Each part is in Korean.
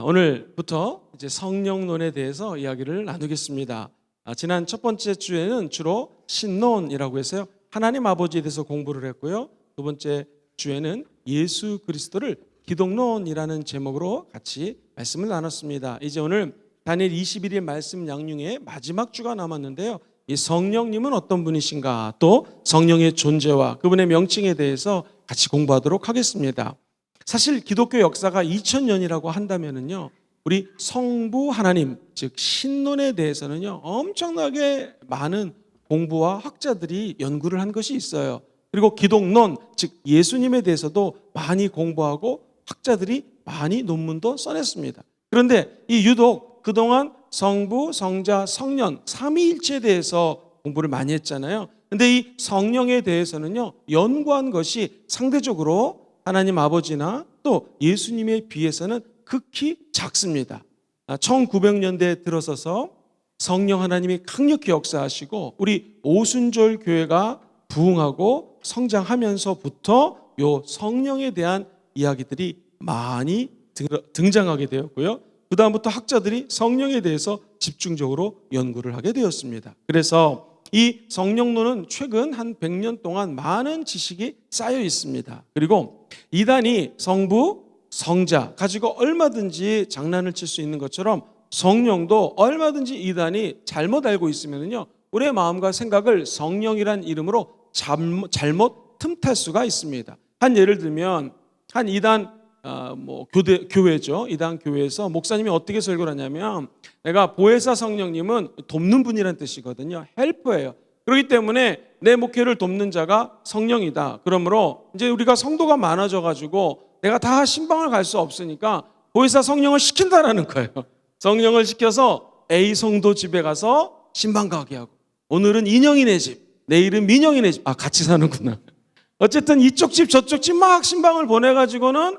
오늘부터 이제 성령론에 대해서 이야기를 나누겠습니다. 지난 첫 번째 주에는 주로 신론이라고 해서요, 하나님 아버지에 대해서 공부를 했고요. 두 번째 주에는 예수 그리스도를 기독론이라는 제목으로 같이 말씀을 나눴습니다. 이제 오늘 다니엘 21일 말씀 양육의 마지막 주가 남았는데요. 이 성령님은 어떤 분이신가, 또 성령의 존재와 그분의 명칭에 대해서 같이 공부하도록 하겠습니다. 사실 기독교 역사가 2000년이라고 한다면은요, 우리 성부 하나님, 즉 신론에 대해서는요, 엄청나게 많은 공부와 학자들이 연구를 한 것이 있어요. 그리고 기독론, 즉 예수님에 대해서도 많이 공부하고 학자들이 많이 논문도 써냈습니다. 그런데 이 유독 그동안 성부, 성자, 성령 삼위일체에 대해서 공부를 많이 했잖아요. 근데 이 성령에 대해서는요, 연구한 것이 상대적으로 하나님 아버지나 또 예수님에 비해서는 극히 작습니다. 1900년대에 들어서서 성령 하나님이 강력히 역사하시고 우리 오순절 교회가 부흥하고 성장하면서부터 요 성령에 대한 이야기들이 많이 등장하게 되었고요. 그 다음부터 학자들이 성령에 대해서 집중적으로 연구를 하게 되었습니다. 그래서 이 성령론은 최근 한 100년 동안 많은 지식이 쌓여 있습니다. 그리고 이단이 성부, 성자 가지고 얼마든지 장난을 칠 수 있는 것처럼 성령도 얼마든지 이단이 잘못 알고 있으면요, 우리의 마음과 생각을 성령이란 이름으로 잘못 틈탈 수가 있습니다. 한 예를 들면 한 이단 교회죠. 이단 교회에서 목사님이 어떻게 설교를 하냐면, 내가 보혜사 성령님은 돕는 분이라는 뜻이거든요. 헬퍼예요. 그렇기 때문에 내 목회를 돕는 자가 성령이다. 그러므로 이제 우리가 성도가 많아져 가지고 내가 다 신방을 갈 수 없으니까 보혜사 성령을 시킨다라는 거예요. 성령을 시켜서 A 성도 집에 가서 신방 가게 하고, 오늘은 인형이네 집, 내일은 민영이네 집. 같이 사는구나. 어쨌든 이쪽 집 저쪽 집 막 신방을 보내가지고는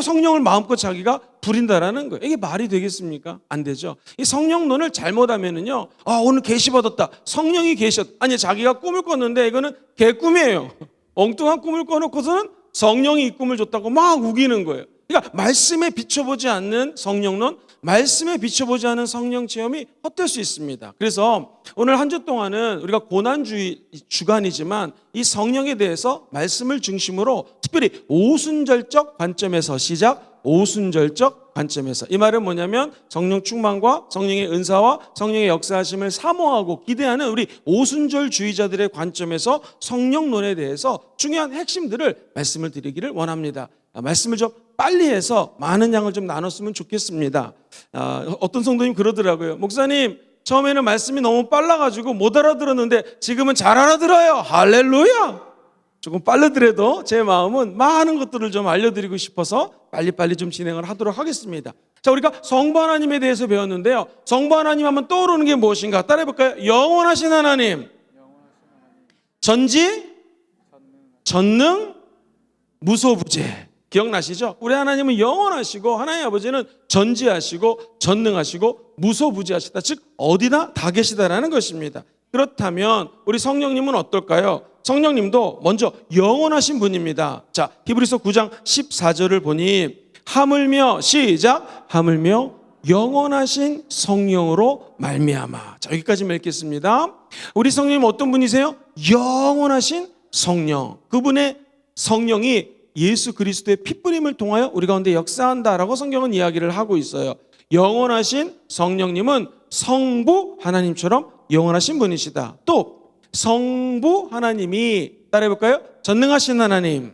성령을 마음껏 자기가 부린다라는 거예요. 이게 말이 되겠습니까? 안 되죠. 이 성령론을 잘못하면은요, 오늘 계시 받았다, 성령이 계셨다. 아니, 자기가 꿈을 꿨는데 이거는 개꿈이에요. 엉뚱한 꿈을 꿔놓고서는 성령이 이 꿈을 줬다고 막 우기는 거예요. 그러니까 말씀에 비춰보지 않는 성령론, 말씀에 비춰보지 않은 성령 체험이 헛될 수 있습니다. 그래서 오늘 한 주 동안은 우리가 고난주의 주간이지만 이 성령에 대해서 말씀을 중심으로 특별히 오순절적 관점에서 오순절적 관점에서, 이 말은 뭐냐면 성령 충만과 성령의 은사와 성령의 역사하심을 사모하고 기대하는 우리 오순절주의자들의 관점에서 성령론에 대해서 중요한 핵심들을 말씀을 드리기를 원합니다. 말씀을 좀 빨리 해서 많은 양을 좀 나눴으면 좋겠습니다. 어떤 성도님 그러더라고요. 목사님, 처음에는 말씀이 너무 빨라가지고 못 알아들었는데 지금은 잘 알아들어요. 할렐루야. 조금 빠르더라도 제 마음은 많은 것들을 좀 알려드리고 싶어서 빨리빨리 좀 진행을 하도록 하겠습니다. 자, 우리가 성부 하나님에 대해서 배웠는데요, 성부 하나님 하면 떠오르는 게 무엇인가 따라해볼까요? 영원하신 하나님, 전지, 전능, 무소부재. 기억나시죠? 우리 하나님은 영원하시고 하나님 아버지는 전지하시고 전능하시고 무소부지하시다. 즉 어디나 다 계시다라는 것입니다. 그렇다면 우리 성령님은 어떨까요? 성령님도 먼저 영원하신 분입니다. 자, 히브리서 9장 14절을 보니 하물며 시작, 하물며 영원하신 성령으로 말미암아. 자, 여기까지만 읽겠습니다. 우리 성령님은 어떤 분이세요? 영원하신 성령. 그분의 성령이 예수 그리스도의 핏부림을 통하여 우리 가운데 역사한다라고 성경은 이야기를 하고 있어요. 영원하신 성령님은 성부 하나님처럼 영원하신 분이시다. 또 성부 하나님이 따라해볼까요? 전능하신 하나님.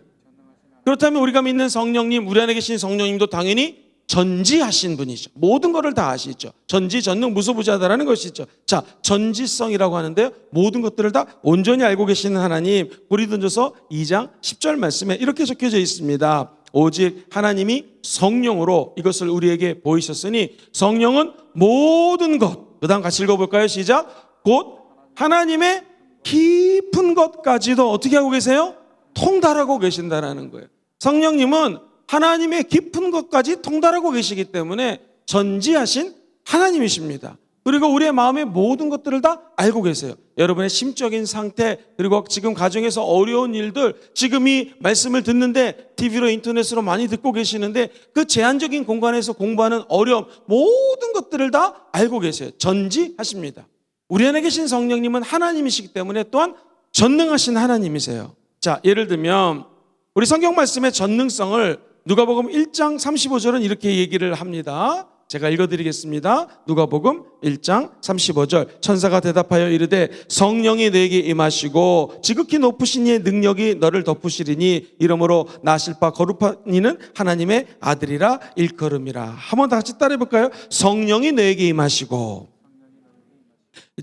그렇다면 우리가 믿는 성령님, 우리 안에 계신 성령님도 당연히 전지하신 분이죠. 모든 것을 다 아시죠. 전지, 전능, 무소부지하다라는 것이죠. 자, 전지성이라고 하는데요, 모든 것들을 다 온전히 알고 계시는 하나님. 고린도전서 2장 10절 말씀에 이렇게 적혀져 있습니다. 오직 하나님이 성령으로 이것을 우리에게 보이셨으니 성령은 모든 것, 그 다음 같이 읽어볼까요? 시작. 곧 하나님의 깊은 것까지도 어떻게 하고 계세요? 통달하고 계신다라는 거예요. 성령님은 하나님의 깊은 것까지 통달하고 계시기 때문에 전지하신 하나님이십니다. 그리고 우리의 마음의 모든 것들을 다 알고 계세요. 여러분의 심적인 상태, 그리고 지금 가정에서 어려운 일들, 지금 이 말씀을 듣는데 TV로 인터넷으로 많이 듣고 계시는데 그 제한적인 공간에서 공부하는 어려움, 모든 것들을 다 알고 계세요. 전지하십니다. 우리 안에 계신 성령님은 하나님이시기 때문에 또한 전능하신 하나님이세요. 자, 예를 들면 우리 성경 말씀의 전능성을 누가복음 1장 35절은 이렇게 얘기를 합니다. 제가 읽어드리겠습니다. 누가복음 1장 35절. 천사가 대답하여 이르되 성령이 너에게 임하시고 지극히 높으신 이의 능력이 너를 덮으시리니 이러므로 나실 바 거룩한 이는 하나님의 아들이라 일컬음이라. 한번 다 같이 따라해 볼까요? 성령이 너에게 임하시고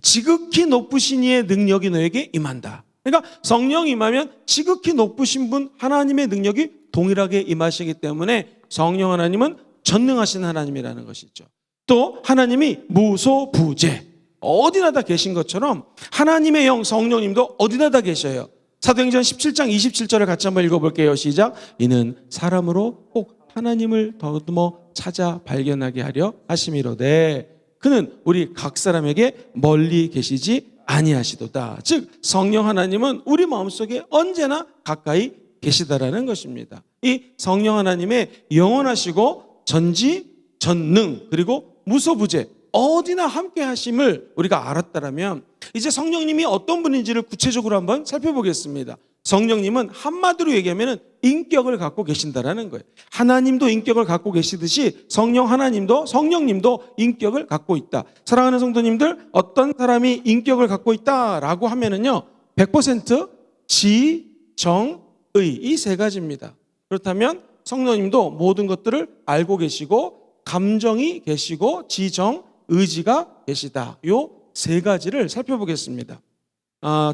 지극히 높으신 이의 능력이 너에게 임한다. 그러니까 성령이 임하면 지극히 높으신 분 하나님의 능력이 동일하게 임하시기 때문에 성령 하나님은 전능하신 하나님이라는 것이죠. 또 하나님이 무소부재, 어디나 다 계신 것처럼 하나님의 영 성령님도 어디나 다 계셔요. 사도행전 17장 27절을 같이 한번 읽어볼게요. 시작. 이는 사람으로 꼭 하나님을 더듬어 찾아 발견하게 하려 하심이로되 그는 우리 각 사람에게 멀리 계시지 아니하시도다. 즉 성령 하나님은 우리 마음속에 언제나 가까이 계시다라는 것입니다. 이 성령 하나님의 영원하시고 전지, 전능, 그리고 무소부재, 어디나 함께 하심을 우리가 알았다라면 이제 성령님이 어떤 분인지를 구체적으로 한번 살펴보겠습니다. 성령님은 한마디로 얘기하면 인격을 갖고 계신다라는 거예요. 하나님도 인격을 갖고 계시듯이 성령님도 인격을 갖고 있다. 사랑하는 성도님들, 어떤 사람이 인격을 갖고 있다라고 하면은요, 100% 지, 정, 의, 이 세 가지입니다. 그렇다면 성령님도 모든 것들을 알고 계시고 감정이 계시고 지정, 의지가 계시다. 요 세 가지를 살펴보겠습니다.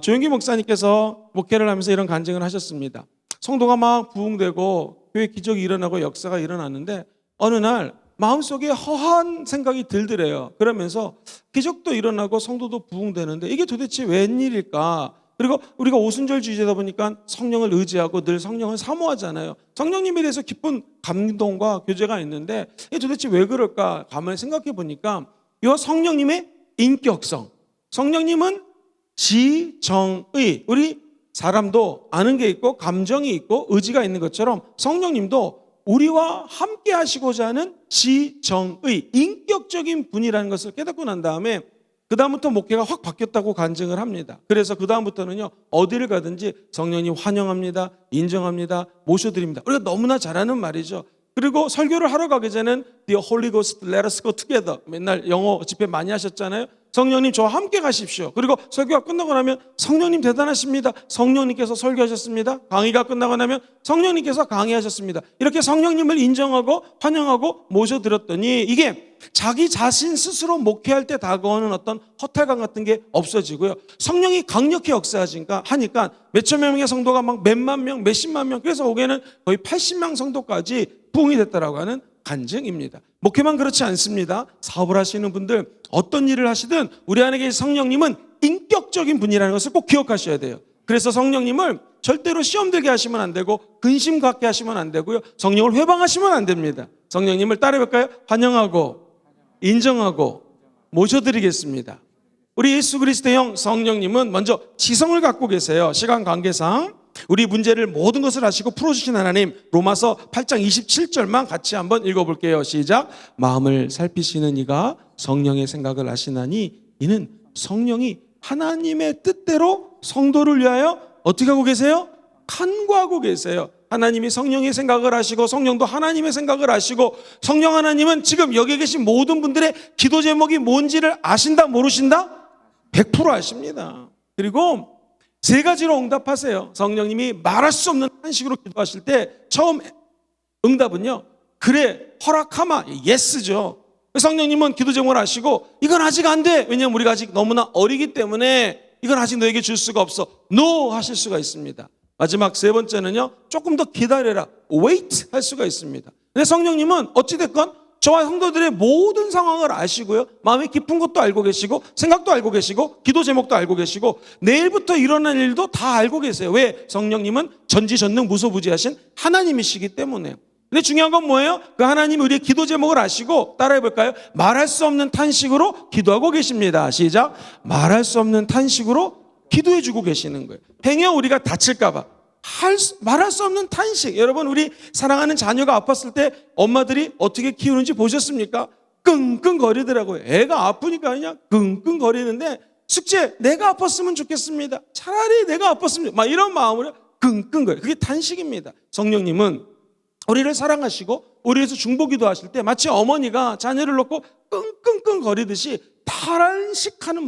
조영기 목사님께서 목회를 하면서 이런 간증을 하셨습니다. 성도가 막 부흥되고 교회 기적이 일어나고 역사가 일어났는데 어느 날 마음속에 허한 생각이 들더래요. 그러면서 기적도 일어나고 성도도 부흥되는데 이게 도대체 웬일일까? 그리고 우리가 오순절주의자다 보니까 성령을 의지하고 늘 성령을 사모하잖아요. 성령님에 대해서 깊은 감동과 교제가 있는데 이게 도대체 왜 그럴까? 가만히 생각해 보니까 이 성령님의 인격성, 성령님은 지정의, 우리 사람도 아는 게 있고 감정이 있고 의지가 있는 것처럼 성령님도 우리와 함께 하시고자 하는 지정의 인격적인 분이라는 것을 깨닫고 난 다음에 그 다음부터 목회가 확 바뀌었다고 간증을 합니다. 그래서 그 다음부터는요, 어디를 가든지 성령님 환영합니다, 인정합니다, 모셔드립니다. 우리가 너무나 잘하는 말이죠. 그리고 설교를 하러 가기 전에는 The Holy Ghost, let us go together. 맨날 영어 집회 많이 하셨잖아요. 성령님 저와 함께 가십시오. 그리고 설교가 끝나고 나면 성령님 대단하십니다. 성령님께서 설교하셨습니다. 강의가 끝나고 나면 성령님께서 강의하셨습니다. 이렇게 성령님을 인정하고 환영하고 모셔드렸더니 이게 자기 자신 스스로 목회할 때 다가오는 어떤 허탈감 같은 게 없어지고요. 성령이 강력히 역사하니까 몇천 명의 성도가 막 몇만 명, 몇십만 명, 그래서 오게는 거의 80명 성도까지 부흥이 됐다라고 하는 간증입니다. 목회만 그렇지 않습니다. 사업을 하시는 분들, 어떤 일을 하시든 우리 안에 계신 성령님은 인격적인 분이라는 것을 꼭 기억하셔야 돼요. 그래서 성령님을 절대로 시험 들게 하시면 안 되고 근심 갖게 하시면 안 되고요. 성령을 회방하시면 안 됩니다. 성령님을 따라해볼까요? 환영하고 인정하고 모셔드리겠습니다. 우리 예수 그리스도의 형 성령님은 먼저 지성을 갖고 계세요. 시간 관계상 우리 문제를 모든 것을 아시고 풀어주신 하나님, 로마서 8장 27절만 같이 한번 읽어볼게요. 시작. 마음을 살피시는 이가 성령의 생각을 아시나니 이는 성령이 하나님의 뜻대로 성도를 위하여 어떻게 하고 계세요? 간구하고 계세요. 하나님이 성령의 생각을 하시고 성령도 하나님의 생각을 하시고 성령 하나님은 지금 여기 계신 모든 분들의 기도 제목이 뭔지를 아신다 모르신다? 100% 아십니다. 그리고 세 가지로 응답하세요. 성령님이 말할 수 없는 한식으로 기도하실 때 처음 응답은요, 그래, 허락하마, 예스죠. 성령님은 기도 제목을 아시고 이건 아직 안 돼. 왜냐하면 우리가 아직 너무나 어리기 때문에 이건 아직 너에게 줄 수가 없어. No 하실 수가 있습니다. 마지막 세 번째는요, 조금 더 기다려라, wait 할 수가 있습니다. 근데 성령님은 어찌됐건 저와 성도들의 모든 상황을 아시고요, 마음의 깊은 것도 알고 계시고 생각도 알고 계시고 기도 제목도 알고 계시고 내일부터 일어날 일도 다 알고 계세요. 왜? 성령님은 전지전능 무소부지하신 하나님이시기 때문에. 근데 중요한 건 뭐예요? 그 하나님이 우리의 기도 제목을 아시고 따라해 볼까요? 말할 수 없는 탄식으로 기도하고 계십니다. 시작. 말할 수 없는 탄식으로 기도해 주고 계시는 거예요. 행여 우리가 다칠까 봐 말할 수 없는 탄식. 여러분, 우리 사랑하는 자녀가 아팠을 때 엄마들이 어떻게 키우는지 보셨습니까? 끙끙거리더라고요. 애가 아프니까 그냥 끙끙거리는데 숙제, 내가 아팠으면 좋겠습니다. 차라리 내가 아팠으면, 막 이런 마음으로 끙끙거려요. 그게 탄식입니다. 성령님은 우리를 사랑하시고 우리에서 중보기도 하실 때 마치 어머니가 자녀를 놓고 끙끙끙 거리듯이 탄식하는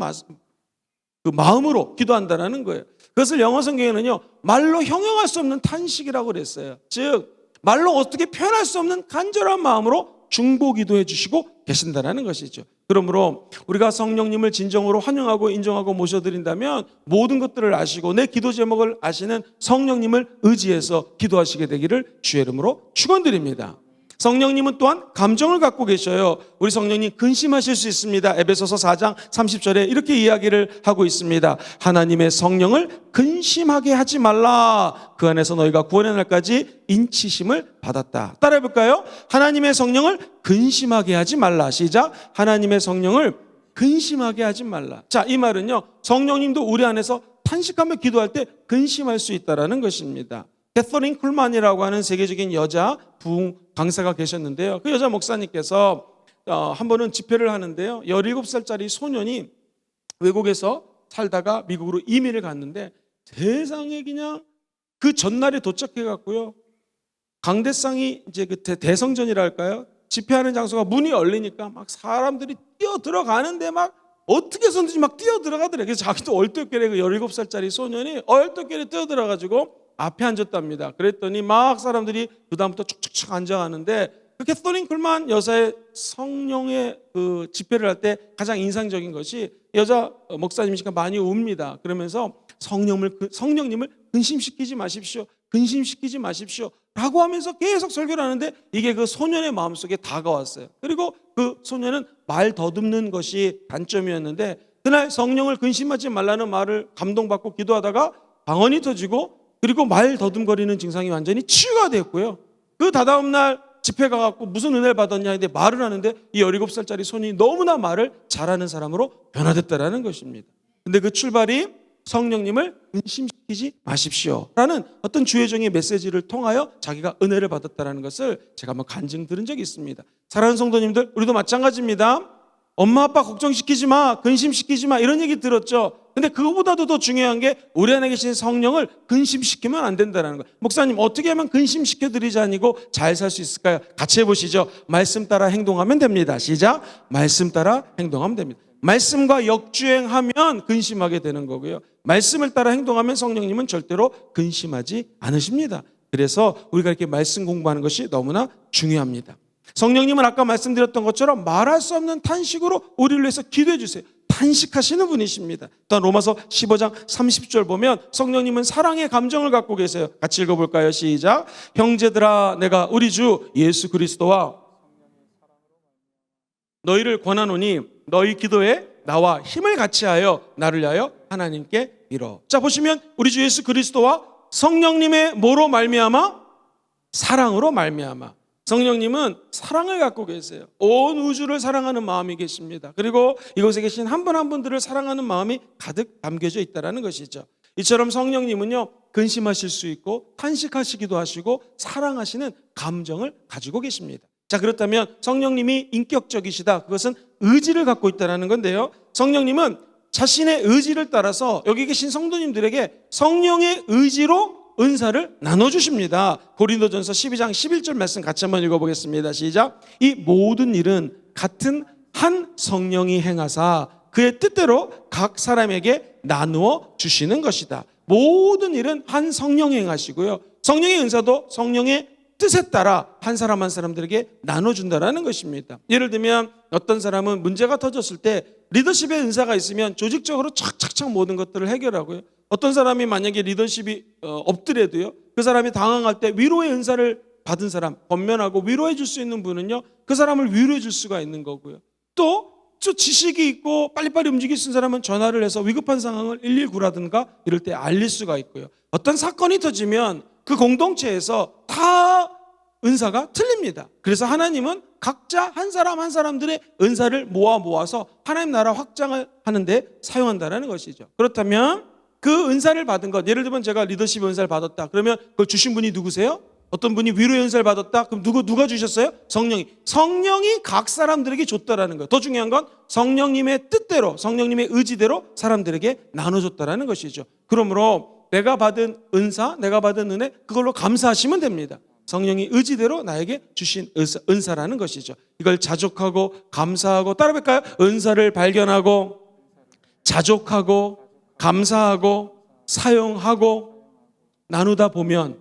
그 마음으로 기도한다는 거예요. 그것을 영어 성경에는요, 말로 형용할 수 없는 탄식이라고 그랬어요. 즉 말로 어떻게 표현할 수 없는 간절한 마음으로 중보기도해 주시고 계신다는 것이죠. 그러므로 우리가 성령님을 진정으로 환영하고 인정하고 모셔드린다면 모든 것들을 아시고 내 기도 제목을 아시는 성령님을 의지해서 기도하시게 되기를 주의 이름으로 축원드립니다. 성령님은 또한 감정을 갖고 계셔요. 우리 성령님 근심하실 수 있습니다. 에베소서 4장 30절에 이렇게 이야기를 하고 있습니다. 하나님의 성령을 근심하게 하지 말라. 그 안에서 너희가 구원의 날까지 인치심을 받았다. 따라해 볼까요? 하나님의 성령을 근심하게 하지 말라. 시작. 하나님의 성령을 근심하게 하지 말라. 자, 이 말은요, 성령님도 우리 안에서 탄식하며 기도할 때 근심할 수 있다는 것입니다. 캐서린 쿨만이라고 하는 세계적인 여자 부흥 강사가 계셨는데요. 그 여자 목사님께서 한 번은 집회를 하는데요, 17살짜리 소년이 외국에서 살다가 미국으로 이민을 갔는데 세상에 그냥 그 전날에 도착해 갔고요, 강대상이 이제 그 대성전이라 할까요? 집회하는 장소가 문이 열리니까 막 사람들이 뛰어 들어가는데 막 어떻게 해서든지 막 뛰어 들어가더래요. 그래서 자기도 얼떨결에 그 17살짜리 소년이 얼떨결에 뛰어 들어가지고 앞에 앉았답니다. 그랬더니 막 사람들이 그다음부터 쭉쭉쭉 앉아가는데 그 캐서린 쿨만 여사의 성령의 그 집회를 할 때 가장 인상적인 것이 여자 목사님이니까 많이 웁니다. 그러면서 성령님을 근심시키지 마십시오. 근심시키지 마십시오. 라고 하면서 계속 설교를 하는데 이게 그 소년의 마음속에 다가왔어요. 그리고 그 소년은 말 더듬는 것이 단점이었는데 그날 성령을 근심하지 말라는 말을 감동받고 기도하다가 방언이 터지고 그리고 말 더듬거리는 증상이 완전히 치유가 됐고요. 그 다다음 날 집회 가갖고 무슨 은혜를 받았냐 했는데 말을 하는데 이 17살짜리 소년이 너무나 말을 잘하는 사람으로 변화됐다는 것입니다. 근데 그 출발이 성령님을 근심시키지 마십시오 라는 어떤 주의종의 메시지를 통하여 자기가 은혜를 받았다는 것을 제가 한번 간증 들은 적이 있습니다. 사랑하는 성도님들, 우리도 마찬가지입니다. 엄마 아빠 걱정시키지 마, 근심시키지 마, 이런 얘기 들었죠. 근데 그거보다도 더 중요한 게 우리 안에 계신 성령을 근심시키면 안 된다는 거예요. 목사님, 어떻게 하면 근심시켜드리지 아니고 잘 살 수 있을까요? 같이 해보시죠. 말씀 따라 행동하면 됩니다. 시작. 말씀 따라 행동하면 됩니다. 말씀과 역주행하면 근심하게 되는 거고요, 말씀을 따라 행동하면 성령님은 절대로 근심하지 않으십니다. 그래서 우리가 이렇게 말씀 공부하는 것이 너무나 중요합니다. 성령님은 아까 말씀드렸던 것처럼 말할 수 없는 탄식으로 우리를 위해서 기도해 주세요. 탄식하시는 분이십니다. 또한 로마서 15장 30절 보면 성령님은 사랑의 감정을 갖고 계세요. 같이 읽어볼까요? 시작. 형제들아, 내가 우리 주 예수 그리스도와 너희를 권하노니 너희 기도에 나와 힘을 같이하여 나를 위하여 하나님께 빌어. 자, 보시면 우리 주 예수 그리스도와 성령님의 뭐로 말미암아? 사랑으로 말미암아. 성령님은 사랑을 갖고 계세요. 온 우주를 사랑하는 마음이 계십니다. 그리고 이곳에 계신 한 분 한 분들을 사랑하는 마음이 가득 담겨져 있다는 것이죠. 이처럼 성령님은요, 근심하실 수 있고 탄식하시기도 하시고 사랑하시는 감정을 가지고 계십니다. 자, 그렇다면 성령님이 인격적이시다, 그것은 의지를 갖고 있다는 건데요, 성령님은 자신의 의지를 따라서 여기 계신 성도님들에게 성령의 의지로 은사를 나눠주십니다. 고린도전서 12장 11절 말씀 같이 한번 읽어보겠습니다. 시작. 이 모든 일은 같은 한 성령이 행하사 그의 뜻대로 각 사람에게 나누어 주시는 것이다. 모든 일은 한 성령이 행하시고요, 성령의 은사도 성령의 뜻에 따라 한 사람 한 사람들에게 나눠준다는 것입니다. 예를 들면 어떤 사람은 문제가 터졌을 때 리더십의 은사가 있으면 조직적으로 착착착 모든 것들을 해결하고요, 어떤 사람이 만약에 리더십이 없더라도요, 그 사람이 당황할 때 위로의 은사를 받은 사람, 권면하고 위로해 줄 수 있는 분은요, 그 사람을 위로해 줄 수가 있는 거고요, 또 지식이 있고 빨리빨리 움직일 수 있는 사람은 전화를 해서 위급한 상황을 119라든가 이럴 때 알릴 수가 있고요, 어떤 사건이 터지면 그 공동체에서 다 은사가 틀립니다. 그래서 하나님은 각자 한 사람 한 사람들의 은사를 모아서 하나님 나라 확장을 하는데 사용한다는 것이죠. 그렇다면 그 은사를 받은 것, 예를 들면 제가 리더십 은사를 받았다. 그러면 그걸 주신 분이 누구세요? 어떤 분이 위로의 은사를 받았다. 그럼 누가 주셨어요? 성령이 각 사람들에게 줬다라는 거예요. 더 중요한 건 성령님의 뜻대로, 성령님의 의지대로 사람들에게 나눠줬다라는 것이죠. 그러므로 내가 받은 은사, 내가 받은 은혜, 그걸로 감사하시면 됩니다. 성령이 의지대로 나에게 주신 은사라는 것이죠. 이걸 자족하고 감사하고, 따라 볼까요? 은사를 발견하고 자족하고 감사하고 사용하고 나누다 보면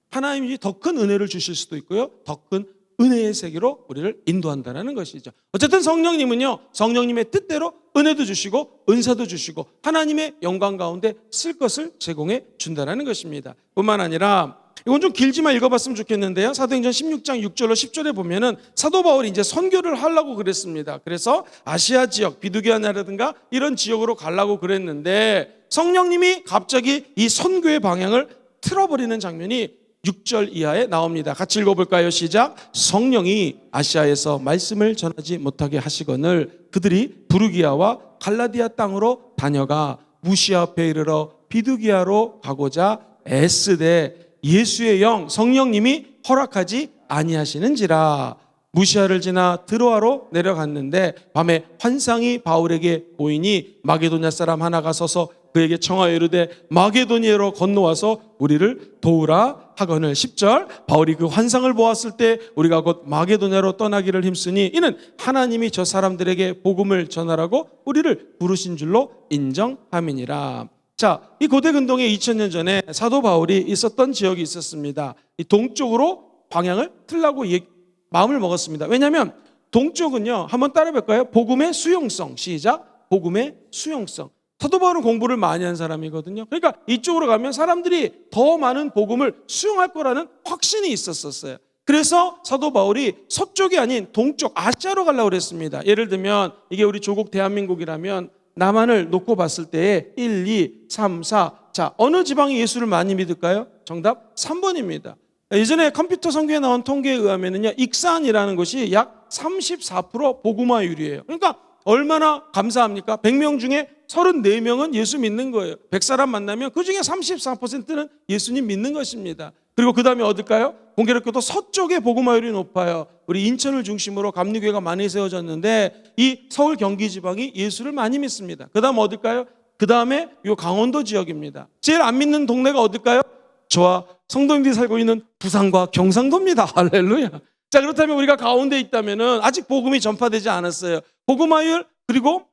하나님이 더 큰 은혜를 주실 수도 있고요, 더 큰 은혜의 세계로 우리를 인도한다는 것이죠. 어쨌든 성령님은요, 성령님의 뜻대로 은혜도 주시고 은사도 주시고 하나님의 영광 가운데 쓸 것을 제공해 준다는 것입니다. 뿐만 아니라, 이건 좀 길지만 읽어봤으면 좋겠는데요, 사도행전 16장 6절로 10절에 보면은 사도 바울이 이제 선교를 하려고 그랬습니다. 그래서 아시아 지역, 비두기아라든가 이런 지역으로 가려고 그랬는데 성령님이 갑자기 이 선교의 방향을 틀어버리는 장면이 6절 이하에 나옵니다. 같이 읽어볼까요? 시작. 성령이 아시아에서 말씀을 전하지 못하게 하시거늘 그들이 부르기아와 갈라디아 땅으로 다녀가 무시아 앞에 이르러 비두기아로 가고자 애쓰되 예수의 영 성령님이 허락하지 아니하시는지라. 무시아를 지나 드로아로 내려갔는데 밤에 환상이 바울에게 보이니 마게도냐 사람 하나가 서서 그에게 청하여 이르되 마게도니아로 건너와서 우리를 도우라 하거늘. 10절. 바울이 그 환상을 보았을 때 우리가 곧 마게도냐로 떠나기를 힘쓰니 이는 하나님이 저 사람들에게 복음을 전하라고 우리를 부르신 줄로 인정함이니라. 자, 이 고대 근동에 2000년 전에 사도 바울이 있었던 지역이 있었습니다. 이 동쪽으로 방향을 틀라고 마음을 먹었습니다. 왜냐하면 동쪽은요, 한번 따라 볼까요? 복음의 수용성. 시작. 복음의 수용성. 사도 바울은 공부를 많이 한 사람이거든요. 그러니까 이쪽으로 가면 사람들이 더 많은 복음을 수용할 거라는 확신이 있었어요. 그래서 사도 바울이 서쪽이 아닌 동쪽 아시아로 가려고 그랬습니다. 예를 들면 이게 우리 조국 대한민국이라면 남한을 놓고 봤을 때에 1, 2, 3, 4. 자, 어느 지방이 예수를 많이 믿을까요? 정답 3번입니다. 예전에 컴퓨터 성경에 나온 통계에 의하면요, 익산이라는 곳이 약 34% 복음화율이에요. 그러니까 얼마나 감사합니까? 100명 중에 34명은 예수 믿는 거예요. 100사람 만나면 그 중에 34%는 예수님 믿는 것입니다. 그리고 그 다음에 어딜까요? 공교롭게도 서쪽의 복음화율이 높아요. 우리 인천을 중심으로 감리교회가 많이 세워졌는데 이 서울 경기 지방이 예수를 많이 믿습니다. 그 다음 어딜까요? 그 다음에 요 강원도 지역입니다. 제일 안 믿는 동네가 어딜까요? 저와 성도님들이 살고 있는 부산과 경상도입니다. 할렐루야. 자, 그렇다면 우리가 가운데 있다면은 아직 복음이 전파되지 않았어요. 복음화율, 그리고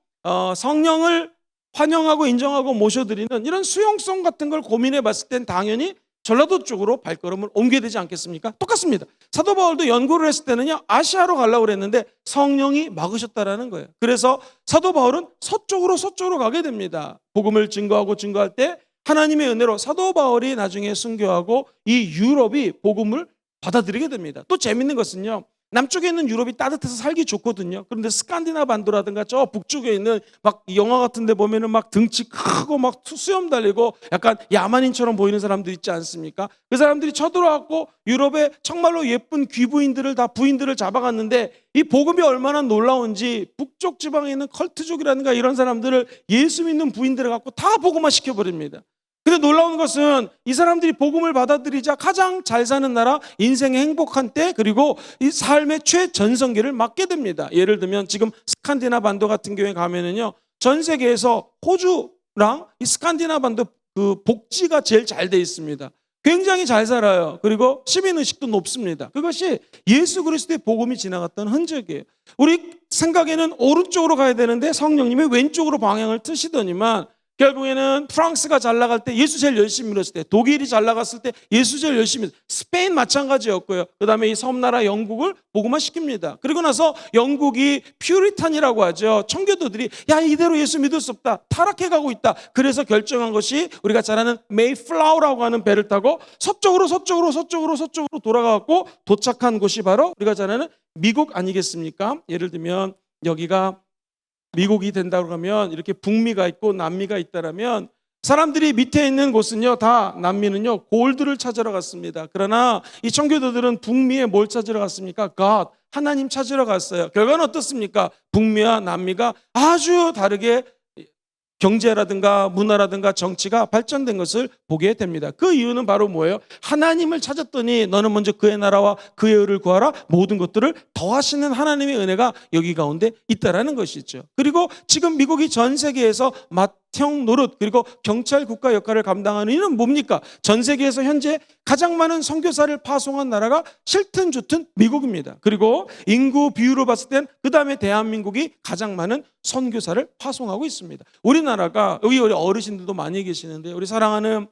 성령을 환영하고 인정하고 모셔드리는 이런 수용성 같은 걸 고민해 봤을 땐 당연히 전라도 쪽으로 발걸음을 옮겨야 되지 않겠습니까? 똑같습니다. 사도 바울도 연구를 했을 때는요, 아시아로 가려고 그랬는데 성령이 막으셨다라는 거예요. 그래서 사도 바울은 서쪽으로 가게 됩니다. 복음을 증거할 때 하나님의 은혜로 사도 바울이 나중에 순교하고 이 유럽이 복음을 받아들이게 됩니다. 또 재밌는 것은요, 남쪽에 있는 유럽이 따뜻해서 살기 좋거든요. 그런데 스칸디나 반도라든가 저 북쪽에 있는 막 영화 같은 데 보면은 막 등치 크고 막 수염 달리고 약간 야만인처럼 보이는 사람들 있지 않습니까? 그 사람들이 쳐들어왔고 유럽의 정말로 예쁜 귀부인들을 다 부인들을 잡아갔는데 이 복음이 얼마나 놀라운지 북쪽 지방에 있는 컬트족이라든가 이런 사람들을 예수 믿는 부인들을 갖고 다 복음화 시켜버립니다. 근데 놀라운 것은 이 사람들이 복음을 받아들이자 가장 잘 사는 나라, 인생의 행복한 때, 그리고 이 삶의 최전성기를 맞게 됩니다. 예를 들면 지금 스칸디나 반도 같은 경우에 가면은요, 전 세계에서 호주랑 이 스칸디나 반도 그 복지가 제일 잘 돼 있습니다. 굉장히 잘 살아요. 그리고 시민의식도 높습니다. 그것이 예수 그리스도의 복음이 지나갔던 흔적이에요. 우리 생각에는 오른쪽으로 가야 되는데 성령님이 왼쪽으로 방향을 트시더니만 결국에는 프랑스가 잘 나갈 때 예수 제일 열심히 믿었을 때, 독일이 잘 나갔을 때 예수 제일 열심히 믿었어요. 스페인 마찬가지였고요. 그 다음에 이 섬나라 영국을 복음화 시킵니다. 그리고 나서 영국이 퓨리탄이라고 하죠. 청교도들이 야, 이대로 예수 믿을 수 없다, 타락해가고 있다. 그래서 결정한 것이 우리가 잘 아는 메이플라워라고 하는 배를 타고 서쪽으로 돌아가고 도착한 곳이 바로 우리가 잘 아는 미국 아니겠습니까? 예를 들면 여기가 미국이 된다고 하면 이렇게 북미가 있고 남미가 있다라면 사람들이 밑에 있는 곳은요, 다 남미는요 골드를 찾으러 갔습니다. 그러나 이 청교도들은 북미에 뭘 찾으러 갔습니까? God, 하나님 찾으러 갔어요. 결과는 어떻습니까? 북미와 남미가 아주 다르게 경제라든가 문화라든가 정치가 발전된 것을 보게 됩니다. 그 이유는 바로 뭐예요? 하나님을 찾았더니 너는 먼저 그의 나라와 그의 의를 구하라, 모든 것들을 더하시는 하나님의 은혜가 여기 가운데 있다라는 것이죠. 그리고 지금 미국이 전 세계에서 맏형 노릇 그리고 경찰 국가 역할을 감당하는 이유는 뭡니까? 전 세계에서 현재 가장 많은 선교사를 파송한 나라가 싫든 좋든 미국입니다. 그리고 인구 비율로 봤을 땐 그 다음에 대한민국이 가장 많은 선교사를 파송하고 있습니다. 우리나라가 여기 우리 어르신들도 많이 계시는데 우리 사랑하는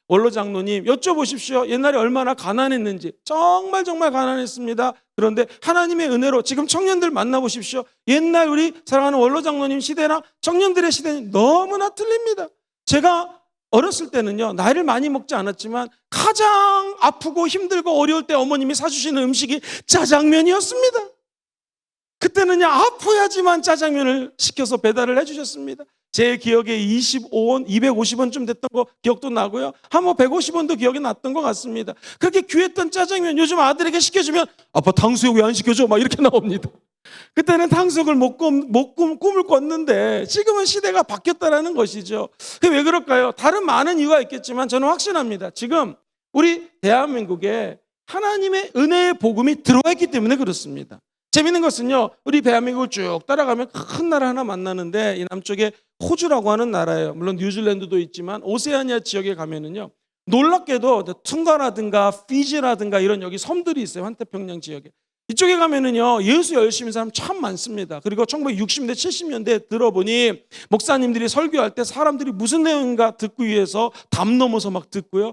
원로 장로님 여쭤보십시오. 옛날에 얼마나 가난했는지. 정말 가난했습니다. 그런데 하나님의 은혜로 지금 청년들 만나보십시오. 옛날 우리 사랑하는 원로 장로님 시대랑 청년들의 시대는 너무나 틀립니다. 제가 어렸을 때는요, 나이를 많이 먹지 않았지만 가장 아프고 힘들고 어려울 때 어머님이 사주시는 음식이 짜장면이었습니다. 그때는요, 아파야지만 짜장면을 시켜서 배달을 해주셨습니다. 제 기억에 25원, 250원쯤 됐던 거 기억도 나고요. 한 번 150원도 기억이 났던 것 같습니다. 그렇게 귀했던 짜장면 요즘 아들에게 시켜주면 아빠 탕수육 왜 안 시켜줘? 막 이렇게 나옵니다. 그때는 탕수육을 못 꿈을 꿨는데 지금은 시대가 바뀌었다는 것이죠. 그게 왜 그럴까요? 다른 많은 이유가 있겠지만 저는 확신합니다. 지금 우리 대한민국에 하나님의 은혜의 복음이 들어와 있기 때문에 그렇습니다. 재밌는 것은요, 우리 대한민국을 쭉 따라가면 큰 나라 하나 만나는데 이 남쪽에 호주라고 하는 나라예요. 물론 뉴질랜드도 있지만 오세아니아 지역에 가면은요, 놀랍게도 퉁가라든가 피지라든가 이런 여기 섬들이 있어요. 환태평양 지역에. 이쪽에 가면은요, 예수 열심히 사람 참 많습니다. 그리고 1960년대, 70년대에 들어보니 목사님들이 설교할 때 사람들이 무슨 내용인가 듣기 위해서 담 넘어서 막 듣고요.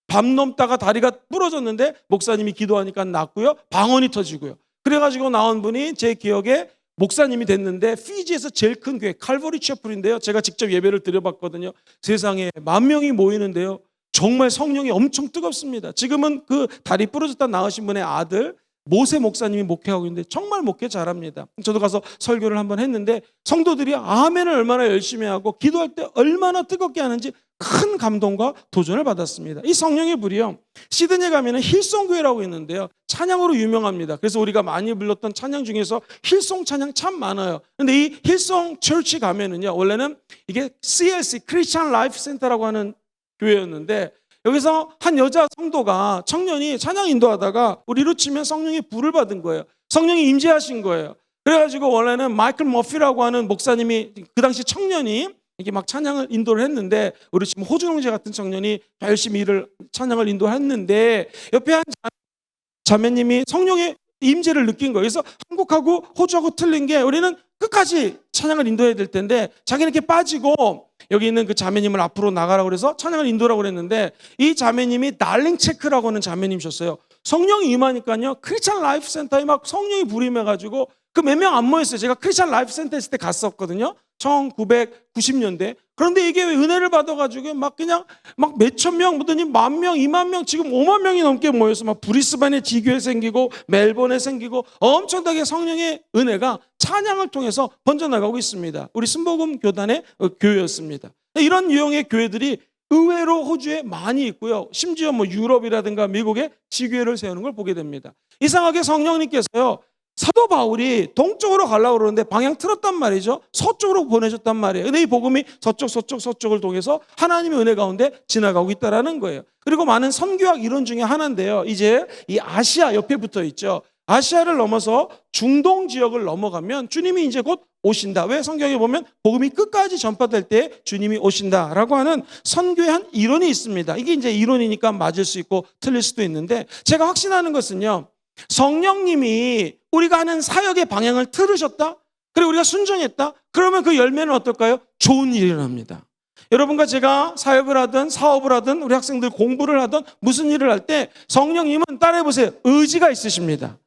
밤 넘다가 다리가 부러졌는데 목사님이 기도하니까 낫고요. 방언이 터지고요. 그래가지고 나온 분이 제 기억에 목사님이 됐는데 피지에서 제일 큰 교회 칼버리 채플인데요. 제가 직접 예배를 드려봤거든요. 세상에 10,000명이 모이는데요. 정말 성령이 엄청 뜨겁습니다. 지금은 그 다리 부러졌다 나으신 분의 아들 모세 목사님이 목회하고 있는데 정말 목회 잘합니다. 저도 가서 설교를 한번 했는데 성도들이 아멘을 얼마나 열심히 하고 기도할 때 얼마나 뜨겁게 하는지 큰 감동과 도전을 받았습니다. 이 성령의 불이요, 시드니에 가면 힐송교회라고 있는데요, 찬양으로 유명합니다. 그래서 우리가 많이 불렀던 찬양 중에서 힐송 찬양 참 많아요. 근데 이 힐송 처치 가면은요, 원래는 이게 CLC 크리스천 라이프 센터라고 하는 교회였는데 여기서 한 여자 성도가 청년이 찬양 인도하다가 우리로 치면 성령의 불을 받은 거예요. 성령이 임재하신 거예요. 그래가지고 원래는 마이클 머피라고 하는 목사님이 그 당시 청년이 이게 막 찬양을 인도를 했는데 우리 지금 호주 형제 같은 청년이 열심히 찬양을 인도했는데 옆에 한 자매님이 성령의 임재를 느낀 거예요. 그래서 한국하고 호주하고 틀린 게 우리는 끝까지 찬양을 인도해야 될 텐데 자기는 이렇게 빠지고 여기 있는 그 자매님을 앞으로 나가라고 그래서 찬양을 인도라고 그랬는데 이 자매님이 달링 체크라고 하는 자매님이셨어요. 성령이 임하니까요, 크리스천 라이프 센터에 막 성령이 불임해가지고 그 몇 명 안 모였어요. 제가 크리스천 라이프 센터 있을 때 갔었거든요. 1990년대. 그런데 이게 은혜를 받아가지고 막 그냥 막 몇천 명, 뭐더니 10,000명, 20,000명, 지금 50,000명이 넘게 모여서 막 브리스반에 지교회 생기고 멜번에 생기고 엄청나게 성령의 은혜가 찬양을 통해서 번져나가고 있습니다. 우리 순복음 교단의 교회였습니다. 이런 유형의 교회들이 의외로 호주에 많이 있고요. 심지어 뭐 유럽이라든가 미국에 지교회를 세우는 걸 보게 됩니다. 이상하게 성령님께서요, 사도 바울이 동쪽으로 가려고 그러는데 방향 틀었단 말이죠. 서쪽으로 보내줬단 말이에요. 근데 이 복음이 서쪽을 통해서 하나님의 은혜 가운데 지나가고 있다는 거예요. 그리고 많은 선교학 이론 중에 하나인데요, 이제 이 아시아 옆에 붙어 있죠. 아시아를 넘어서 중동 지역을 넘어가면 주님이 이제 곧 오신다. 왜? 성경에 보면 복음이 끝까지 전파될 때 주님이 오신다라고 하는 선교의 한 이론이 있습니다. 이게 이제 이론이니까 맞을 수 있고 틀릴 수도 있는데, 제가 확신하는 것은요, 성령님이 우리가 하는 사역의 방향을 틀으셨다? 그리고 우리가 순종했다? 그러면 그 열매는 어떨까요? 좋은 일이 일어납니다. 여러분과 제가 사역을 하든 사업을 하든 우리 학생들 공부를 하든 무슨 일을 할 때 성령님은 따라해보세요. 의지가 있으십니다.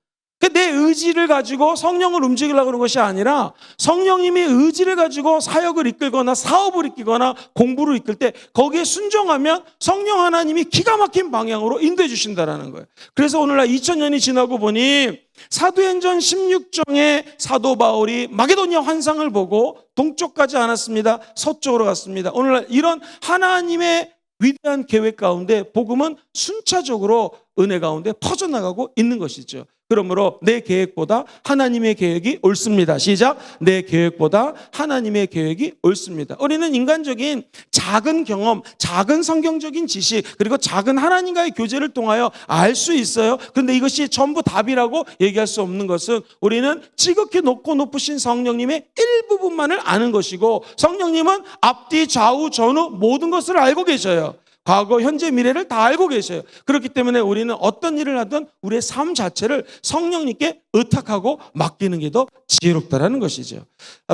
내 의지를 가지고 성령을 움직이려고 하는 것이 아니라 성령님이 의지를 가지고 사역을 이끌거나 사업을 이끌거나 공부를 이끌 때 거기에 순종하면 성령 하나님이 기가 막힌 방향으로 인도해 주신다는 거예요. 그래서 오늘날 2000년이 지나고 보니 사도행전 16장에 사도 바울이 마게도니아 환상을 보고 동쪽 가지 않았습니다. 서쪽으로 갔습니다. 오늘날 이런 하나님의 위대한 계획 가운데 복음은 순차적으로 은혜 가운데 퍼져나가고 있는 것이죠. 그러므로 내 계획보다 하나님의 계획이 옳습니다. 시작. 내 계획보다 하나님의 계획이 옳습니다. 우리는 인간적인 작은 경험, 작은 성경적인 지식, 그리고 작은 하나님과의 교제를 통하여 알 수 있어요. 그런데 이것이 전부 답이라고 얘기할 수 없는 것은 우리는 지극히 높고 높으신 성령님의 일부분만을 아는 것이고, 성령님은 앞뒤 좌우 전후 모든 것을 알고 계셔요. 과거, 현재, 미래를 다 알고 계셔요. 그렇기 때문에 우리는 어떤 일을 하든 우리의 삶 자체를 성령님께 의탁하고 맡기는 게 더 지혜롭다라는 것이죠.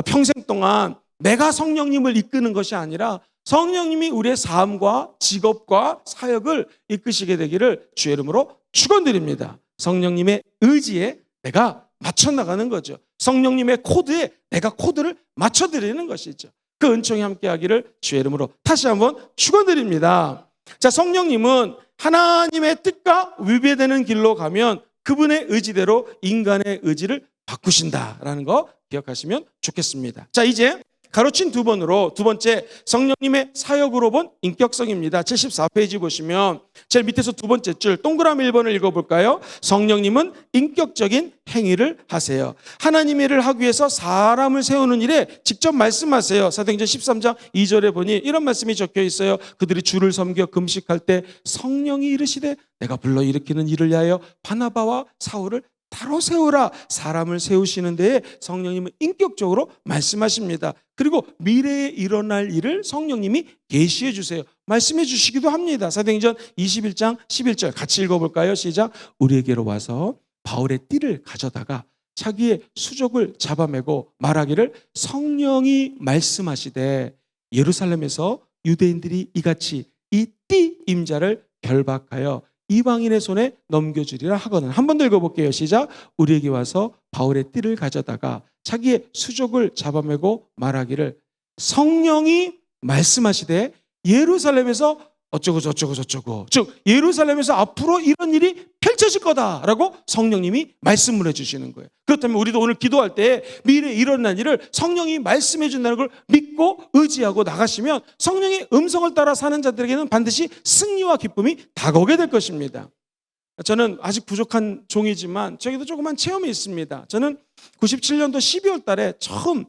평생 동안 내가 성령님을 이끄는 것이 아니라 성령님이 우리의 삶과 직업과 사역을 이끄시게 되기를 주의 이름으로 축원드립니다. 성령님의 의지에 내가 맞춰 나가는 거죠. 성령님의 코드에 내가 코드를 맞춰드리는 것이죠. 그 은총이 함께하기를 주의 이름으로 다시 한번 축원드립니다. 자, 성령님은 하나님의 뜻과 위배되는 길로 가면 그분의 의지대로 인간의 의지를 바꾸신다라는 거 기억하시면 좋겠습니다. 자, 이제 가로친 두 번째 성령님의 사역으로 본 인격성입니다. 74페이지 보시면 제일 밑에서 두 번째 줄 동그라미 1번을 읽어볼까요? 성령님은 인격적인 행위를 하세요. 하나님의 일을 하기 위해서 사람을 세우는 일에 직접 말씀하세요. 사도행전 13장 2절에 보니 이런 말씀이 적혀 있어요. 그들이 주를 섬겨 금식할 때 성령이 이르시되 내가 불러일으키는 일을 위하여 바나바와 사울을 따로 세우라. 사람을 세우시는 데에 성령님은 인격적으로 말씀하십니다. 그리고 미래에 일어날 일을 성령님이 계시해 주세요. 말씀해 주시기도 합니다. 사도행전 21장 11절 같이 읽어볼까요? 시작. 우리에게로 와서 바울의 띠를 가져다가 자기의 수족을 잡아매고 말하기를 성령이 말씀하시되 예루살렘에서 유대인들이 이같이 이 띠 임자를 결박하여 이방인의 손에 넘겨주리라 하거든. 한 번 더 읽어볼게요. 시작. 우리에게 와서 바울의 띠를 가져다가 자기의 수족을 잡아매고 말하기를 성령이 말씀하시되 예루살렘에서 어쩌고 저쩌고 저쩌고, 즉 예루살렘에서 앞으로 이런 일이 펼쳐질 거다라고 성령님이 말씀을 해주시는 거예요. 그렇다면 우리도 오늘 기도할 때 미래에 일어난 일을 성령이 말씀해 준다는 걸 믿고 의지하고 나가시면 성령의 음성을 따라 사는 자들에게는 반드시 승리와 기쁨이 다가오게 될 것입니다. 저는 아직 부족한 종이지만 저에게도 조그만 체험이 있습니다. 저는 97년도 12월 달에 처음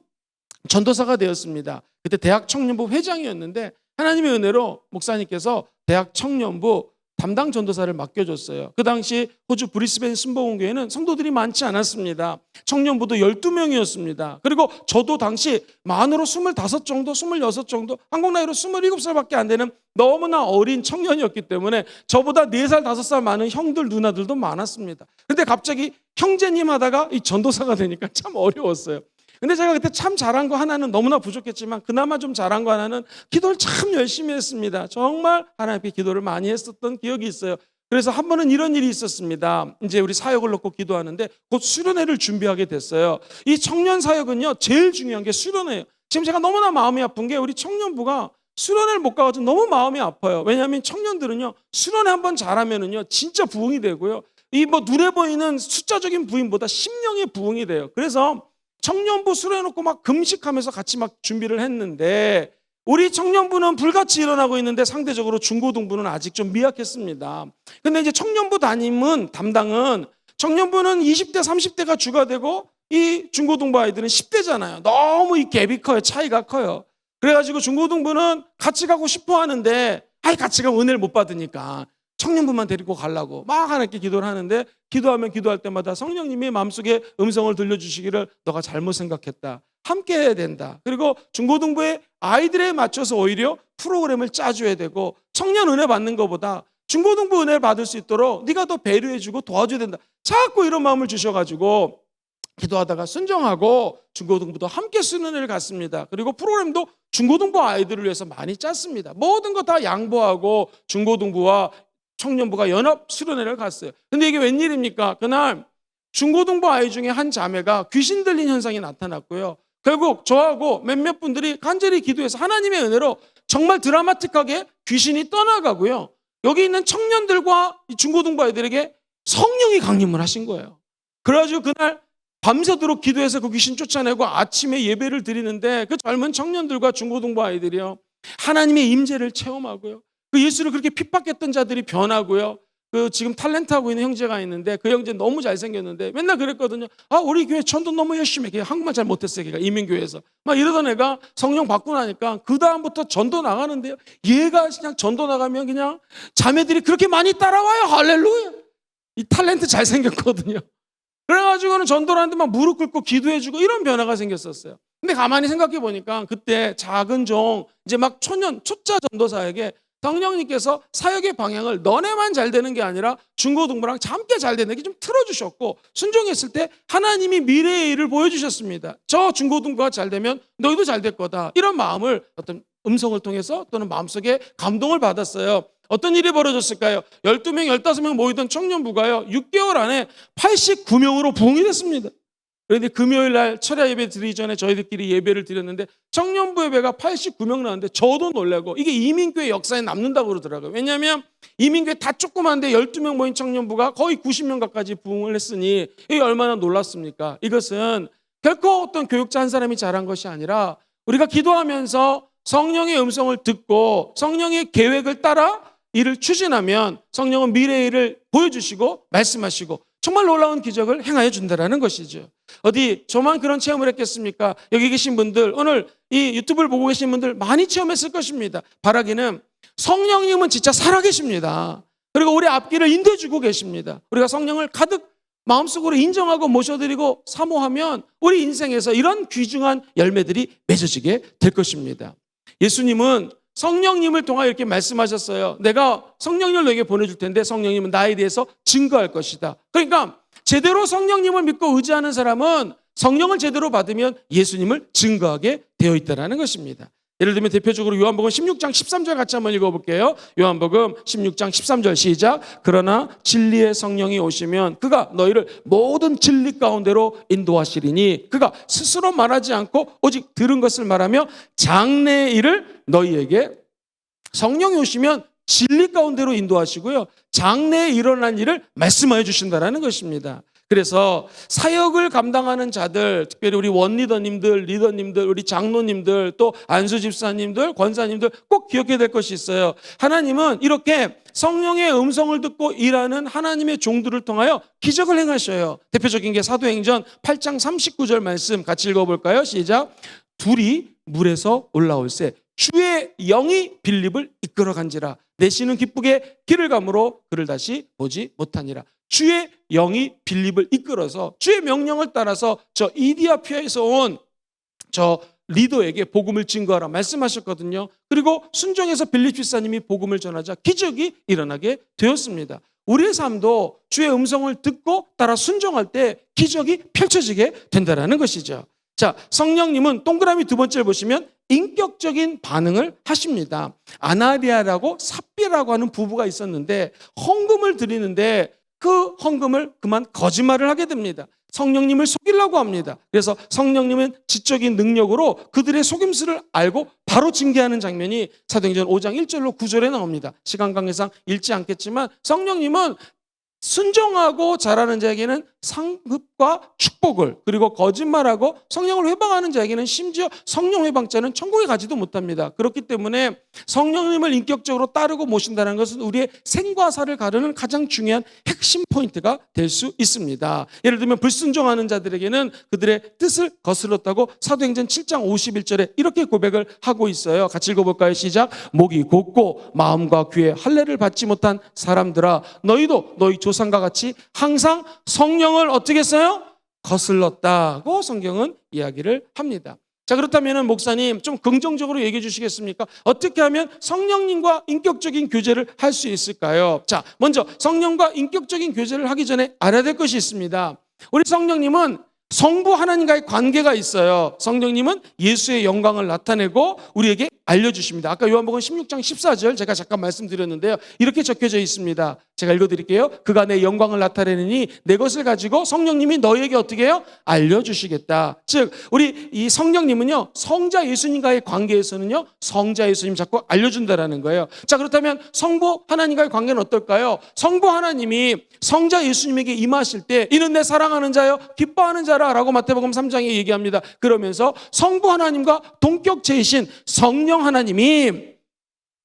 전도사가 되었습니다. 그때 대학 청년부 회장이었는데 하나님의 은혜로 목사님께서 대학 청년부 담당 전도사를 맡겨줬어요. 그 당시 호주 브리스벤 순복음교회는 성도들이 많지 않았습니다. 청년부도 12명이었습니다. 그리고 저도 당시 만으로 25 정도, 26 정도, 한국 나이로 27살밖에 안 되는 너무나 어린 청년이었기 때문에 저보다 4살, 5살 많은 형들, 누나들도 많았습니다. 근데 갑자기 형제님 하다가 이 전도사가 되니까 참 어려웠어요. 근데 제가 그때 참 잘한 거 하나는, 너무나 부족했지만 그나마 좀 잘한 거 하나는 기도를 참 열심히 했습니다. 정말 하나님 앞에 기도를 많이 했었던 기억이 있어요. 그래서 한 번은 이런 일이 있었습니다. 이제 우리 사역을 놓고 기도하는데 곧 수련회를 준비하게 됐어요. 이 청년 사역은요, 제일 중요한 게 수련회예요. 지금 제가 너무나 마음이 아픈 게 우리 청년부가 수련회를 못 가가지고 너무 마음이 아파요. 왜냐하면 청년들은요, 수련회 한번 잘하면은요 진짜 부흥이 되고요, 이 뭐 눈에 보이는 숫자적인 부흥보다 심령의 부흥이 돼요. 그래서 청년부 수련해놓고 막 금식하면서 같이 막 준비를 했는데 우리 청년부는 불같이 일어나고 있는데 상대적으로 중고등부는 아직 좀 미약했습니다. 근데 이제 청년부 담당은 청년부는 20대 30대가 주가 되고 이 중고등부 아이들은 10대잖아요. 너무 이 갭이 커요. 차이가 커요. 그래가지고 중고등부는 같이 가고 싶어 하는데 같이 가면 은혜를 못 받으니까 청년부만 데리고 가려고 막 하나님께 기도를 하는데, 기도하면 기도할 때마다 성령님이 마음속에 음성을 들려주시기를 너가 잘못 생각했다, 함께 해야 된다. 그리고 중고등부의 아이들에 맞춰서 오히려 프로그램을 짜줘야 되고, 청년 은혜 받는 것보다 중고등부 은혜를 받을 수 있도록 네가 더 배려해주고 도와줘야 된다. 자꾸 이런 마음을 주셔가지고 기도하다가 순종하고 중고등부도 함께 수련회를 갔습니다. 그리고 프로그램도 중고등부 아이들을 위해서 많이 짰습니다. 모든 거 다 양보하고 중고등부와 청년부가 연합 수련회를 갔어요. 근데 이게 웬일입니까? 그날 중고등부 아이 중에 한 자매가 귀신 들린 현상이 나타났고요. 결국 저하고 몇몇 분들이 간절히 기도해서 하나님의 은혜로 정말 드라마틱하게 귀신이 떠나가고요. 여기 있는 청년들과 이 중고등부 아이들에게 성령이 강림을 하신 거예요. 그래가지고 그날 밤새도록 기도해서 그 귀신 쫓아내고 아침에 예배를 드리는데 그 젊은 청년들과 중고등부 아이들이요, 하나님의 임재를 체험하고요. 그 예수를 그렇게 핍박했던 자들이 변하고요. 그 지금 탤런트하고 있는 형제가 있는데 그 형제 너무 잘생겼는데 맨날 그랬거든요. 아, 우리 교회 전도 너무 열심히 해. 걔 한국말 잘 못했어요. 걔가 이민교회에서 막 이러던 애가 성령 받고 나니까 그 다음부터 전도 나가는데요, 얘가 그냥 전도 나가면 그냥 자매들이 그렇게 많이 따라와요. 할렐루야. 이 탤런트 잘생겼거든요. 그래가지고는 전도를 하는데 막 무릎 꿇고 기도해주고 이런 변화가 생겼었어요. 근데 가만히 생각해 보니까 그때 작은 종, 이제 막 초짜 전도사에게 성령님께서 사역의 방향을 너네만 잘 되는 게 아니라 중고등부랑 함께 잘 되는 게 좀 틀어주셨고, 순종했을 때 하나님이 미래의 일을 보여주셨습니다. 저 중고등부가 잘 되면 너희도 잘 될 거다. 이런 마음을 어떤 음성을 통해서 또는 마음속에 감동을 받았어요. 어떤 일이 벌어졌을까요? 12명, 15명 모이던 청년부가요, 6개월 안에 89명으로 부흥이 됐습니다. 그런데 금요일 날 철야 예배 드리기 전에 저희들끼리 예배를 드렸는데 청년부 예배가 89명 나왔는데 저도 놀라고, 이게 이민교회 역사에 남는다고 그러더라고요. 왜냐하면 이민교회 다 조그만데 12명 모인 청년부가 거의 90명 가까이 부흥을 했으니 이게 얼마나 놀랐습니까? 이것은 결코 어떤 교육자 한 사람이 잘한 것이 아니라 우리가 기도하면서 성령의 음성을 듣고 성령의 계획을 따라 일을 추진하면 성령은 미래의 일을 보여주시고 말씀하시고 정말 놀라운 기적을 행하여 준다라는 것이죠. 어디 저만 그런 체험을 했겠습니까? 여기 계신 분들, 오늘 이 유튜브를 보고 계신 분들 많이 체험했을 것입니다. 바라기는 성령님은 진짜 살아계십니다. 그리고 우리 앞길을 인도해주고 계십니다. 우리가 성령을 가득 마음속으로 인정하고 모셔드리고 사모하면 우리 인생에서 이런 귀중한 열매들이 맺어지게 될 것입니다. 예수님은 성령님을 통하여 이렇게 말씀하셨어요. 내가 성령님을 너에게 보내줄 텐데 성령님은 나에 대해서 증거할 것이다. 그러니까 제대로 성령님을 믿고 의지하는 사람은 성령을 제대로 받으면 예수님을 증거하게 되어 있다는 것입니다. 예를 들면 대표적으로 요한복음 16장 13절 같이 한번 읽어볼게요. 요한복음 16장 13절 시작. 그러나 진리의 성령이 오시면 그가 너희를 모든 진리 가운데로 인도하시리니 그가 스스로 말하지 않고 오직 들은 것을 말하며 장래의 일을 너희에게, 성령이 오시면 진리 가운데로 인도하시고요, 장래에 일어난 일을 말씀하여 주신다는 것입니다. 그래서 사역을 감당하는 자들, 특별히 우리 원리더님들, 리더님들, 우리 장로님들, 또 안수 집사님들, 권사님들 꼭 기억해야 될 것이 있어요. 하나님은 이렇게 성령의 음성을 듣고 일하는 하나님의 종들을 통하여 기적을 행하셔요. 대표적인 게 사도행전 8장 39절 말씀 같이 읽어볼까요? 시작. 둘이 물에서 올라올새 주의 영이 빌립을 이끌어간지라 내시는 기쁘게 길을 가므로 그를 다시 보지 못하니라. 주의 영이 빌립을 이끌어서 주의 명령을 따라서 저 이디오피아에서 온 저 리더에게 복음을 증거하라 말씀하셨거든요. 그리고 순종해서 빌립 집사님이 복음을 전하자 기적이 일어나게 되었습니다. 우리의 삶도 주의 음성을 듣고 따라 순종할 때 기적이 펼쳐지게 된다는 것이죠. 자, 성령님은 동그라미 두 번째를 보시면 인격적인 반응을 하십니다. 아나리아라고 삽비라고 하는 부부가 있었는데 헌금을 드리는데 그 헌금을 그만 거짓말을 하게 됩니다. 성령님을 속이려고 합니다. 그래서 성령님은 지적인 능력으로 그들의 속임수를 알고 바로 징계하는 장면이 사도행전 5장 1절로 9절에 나옵니다. 시간 관계상 읽지 않겠지만 성령님은 순종하고 잘하는 자에게는 상급과 축복을, 그리고 거짓말하고 성령을 회방하는 자에게는 심지어 성령 회방자는 천국에 가지도 못합니다. 그렇기 때문에 성령님을 인격적으로 따르고 모신다는 것은 우리의 생과 사를 가르는 가장 중요한 핵심 포인트가 될 수 있습니다. 예를 들면 불순종하는 자들에게는 그들의 뜻을 거슬렀다고 사도행전 7장 51절에 이렇게 고백을 하고 있어요. 같이 읽어볼까요? 시작. 목이 곧고 마음과 귀에 할례를 받지 못한 사람들아, 너희도 너희 조상과 같이 항상 성령을 어떻게 했어요? 거슬렀다고 성경은 이야기를 합니다. 자, 그렇다면 목사님 좀 긍정적으로 얘기해 주시겠습니까? 어떻게 하면 성령님과 인격적인 교제를 할 수 있을까요? 자, 먼저 성령과 인격적인 교제를 하기 전에 알아야 될 것이 있습니다. 우리 성령님은 성부 하나님과의 관계가 있어요. 성령님은 예수의 영광을 나타내고 우리에게 알려주십니다. 아까 요한복음 16장 14절 제가 잠깐 말씀드렸는데요. 이렇게 적혀져 있습니다. 제가 읽어드릴게요. 그가 내 영광을 나타내느니 내 것을 가지고 성령님이 너희에게 어떻게 해요? 알려주시겠다. 즉 우리 이 성령님은요, 성자 예수님과의 관계에서는요, 성자 예수님 자꾸 알려준다라는 거예요. 자, 그렇다면 성부 하나님과의 관계는 어떨까요? 성부 하나님이 성자 예수님에게 임하실 때 이는 내 사랑하는 자요 기뻐하는 자라라고 마태복음 3장에 얘기합니다. 그러면서 성부 하나님과 동격체이신 성령 하나님이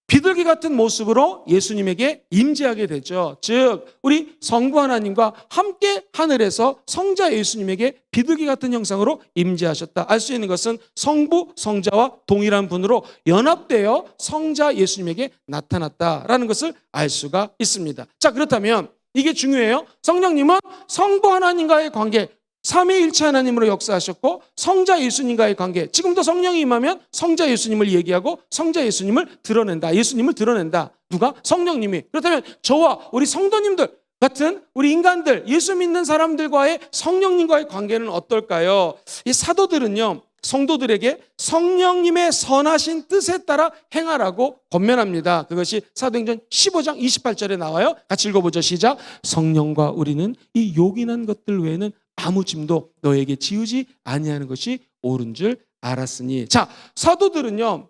비둘기 같은 모습으로 예수님에게 임재하게 되죠. 즉 우리 성부 하나님과 함께 하늘에서 성자 예수님에게 비둘기 같은 형상으로 임재하셨다. 알 수 있는 것은 성부, 성자와 동일한 분으로 연합되어 성자 예수님에게 나타났다라는 것을 알 수가 있습니다. 자, 그렇다면 이게 중요해요. 성령님은 성부 하나님과의 관계, 삼위일체 하나님으로 역사하셨고 성자 예수님과의 관계, 지금도 성령이 임하면 성자 예수님을 얘기하고 성자 예수님을 드러낸다. 예수님을 드러낸다. 누가? 성령님이. 그렇다면 저와 우리 성도님들 같은 우리 인간들, 예수 믿는 사람들과의 성령님과의 관계는 어떨까요? 이 사도들은요, 성도들에게 성령님의 선하신 뜻에 따라 행하라고 권면합니다. 그것이 사도행전 15장 28절에 나와요. 같이 읽어보죠. 시작. 성령과 우리는 이 요긴한 것들 외에는 아무 짐도 너에게 지우지 아니하는 것이 옳은 줄 알았으니. 자, 사도들은요,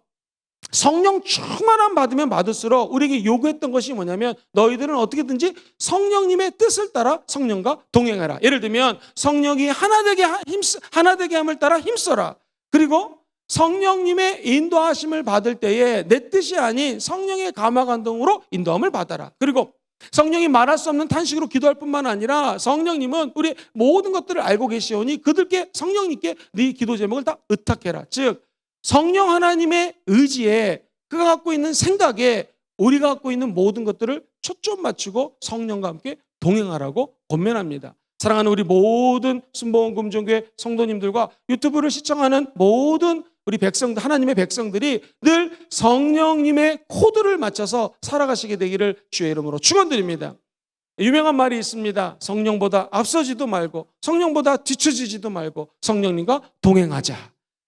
성령 충만함 받으면 받을수록 우리에게 요구했던 것이 뭐냐면 너희들은 어떻게든지 성령님의 뜻을 따라 성령과 동행하라. 예를 들면 성령이 하나되게 함을 따라 힘써라. 그리고 성령님의 인도하심을 받을 때에 내 뜻이 아닌 성령의 감화감동으로 인도함을 받아라. 그리고 성령이 말할 수 없는 탄식으로 기도할 뿐만 아니라 성령님은 우리 모든 것들을 알고 계시오니 그들께 성령님께 네 기도 제목을 다 의탁해라. 즉 성령 하나님의 의지에 그가 갖고 있는 생각에 우리가 갖고 있는 모든 것들을 초점 맞추고 성령과 함께 동행하라고 권면합니다. 사랑하는 우리 모든 순복음 금종교회 성도님들과 유튜브를 시청하는 모든 우리 백성들, 하나님의 백성들이 늘 성령님의 코드를 맞춰서 살아가시게 되기를 주의 이름으로 축원드립니다. 유명한 말이 있습니다. 성령보다 앞서지도 말고 성령보다 뒤처지지도 말고 성령님과 동행하자.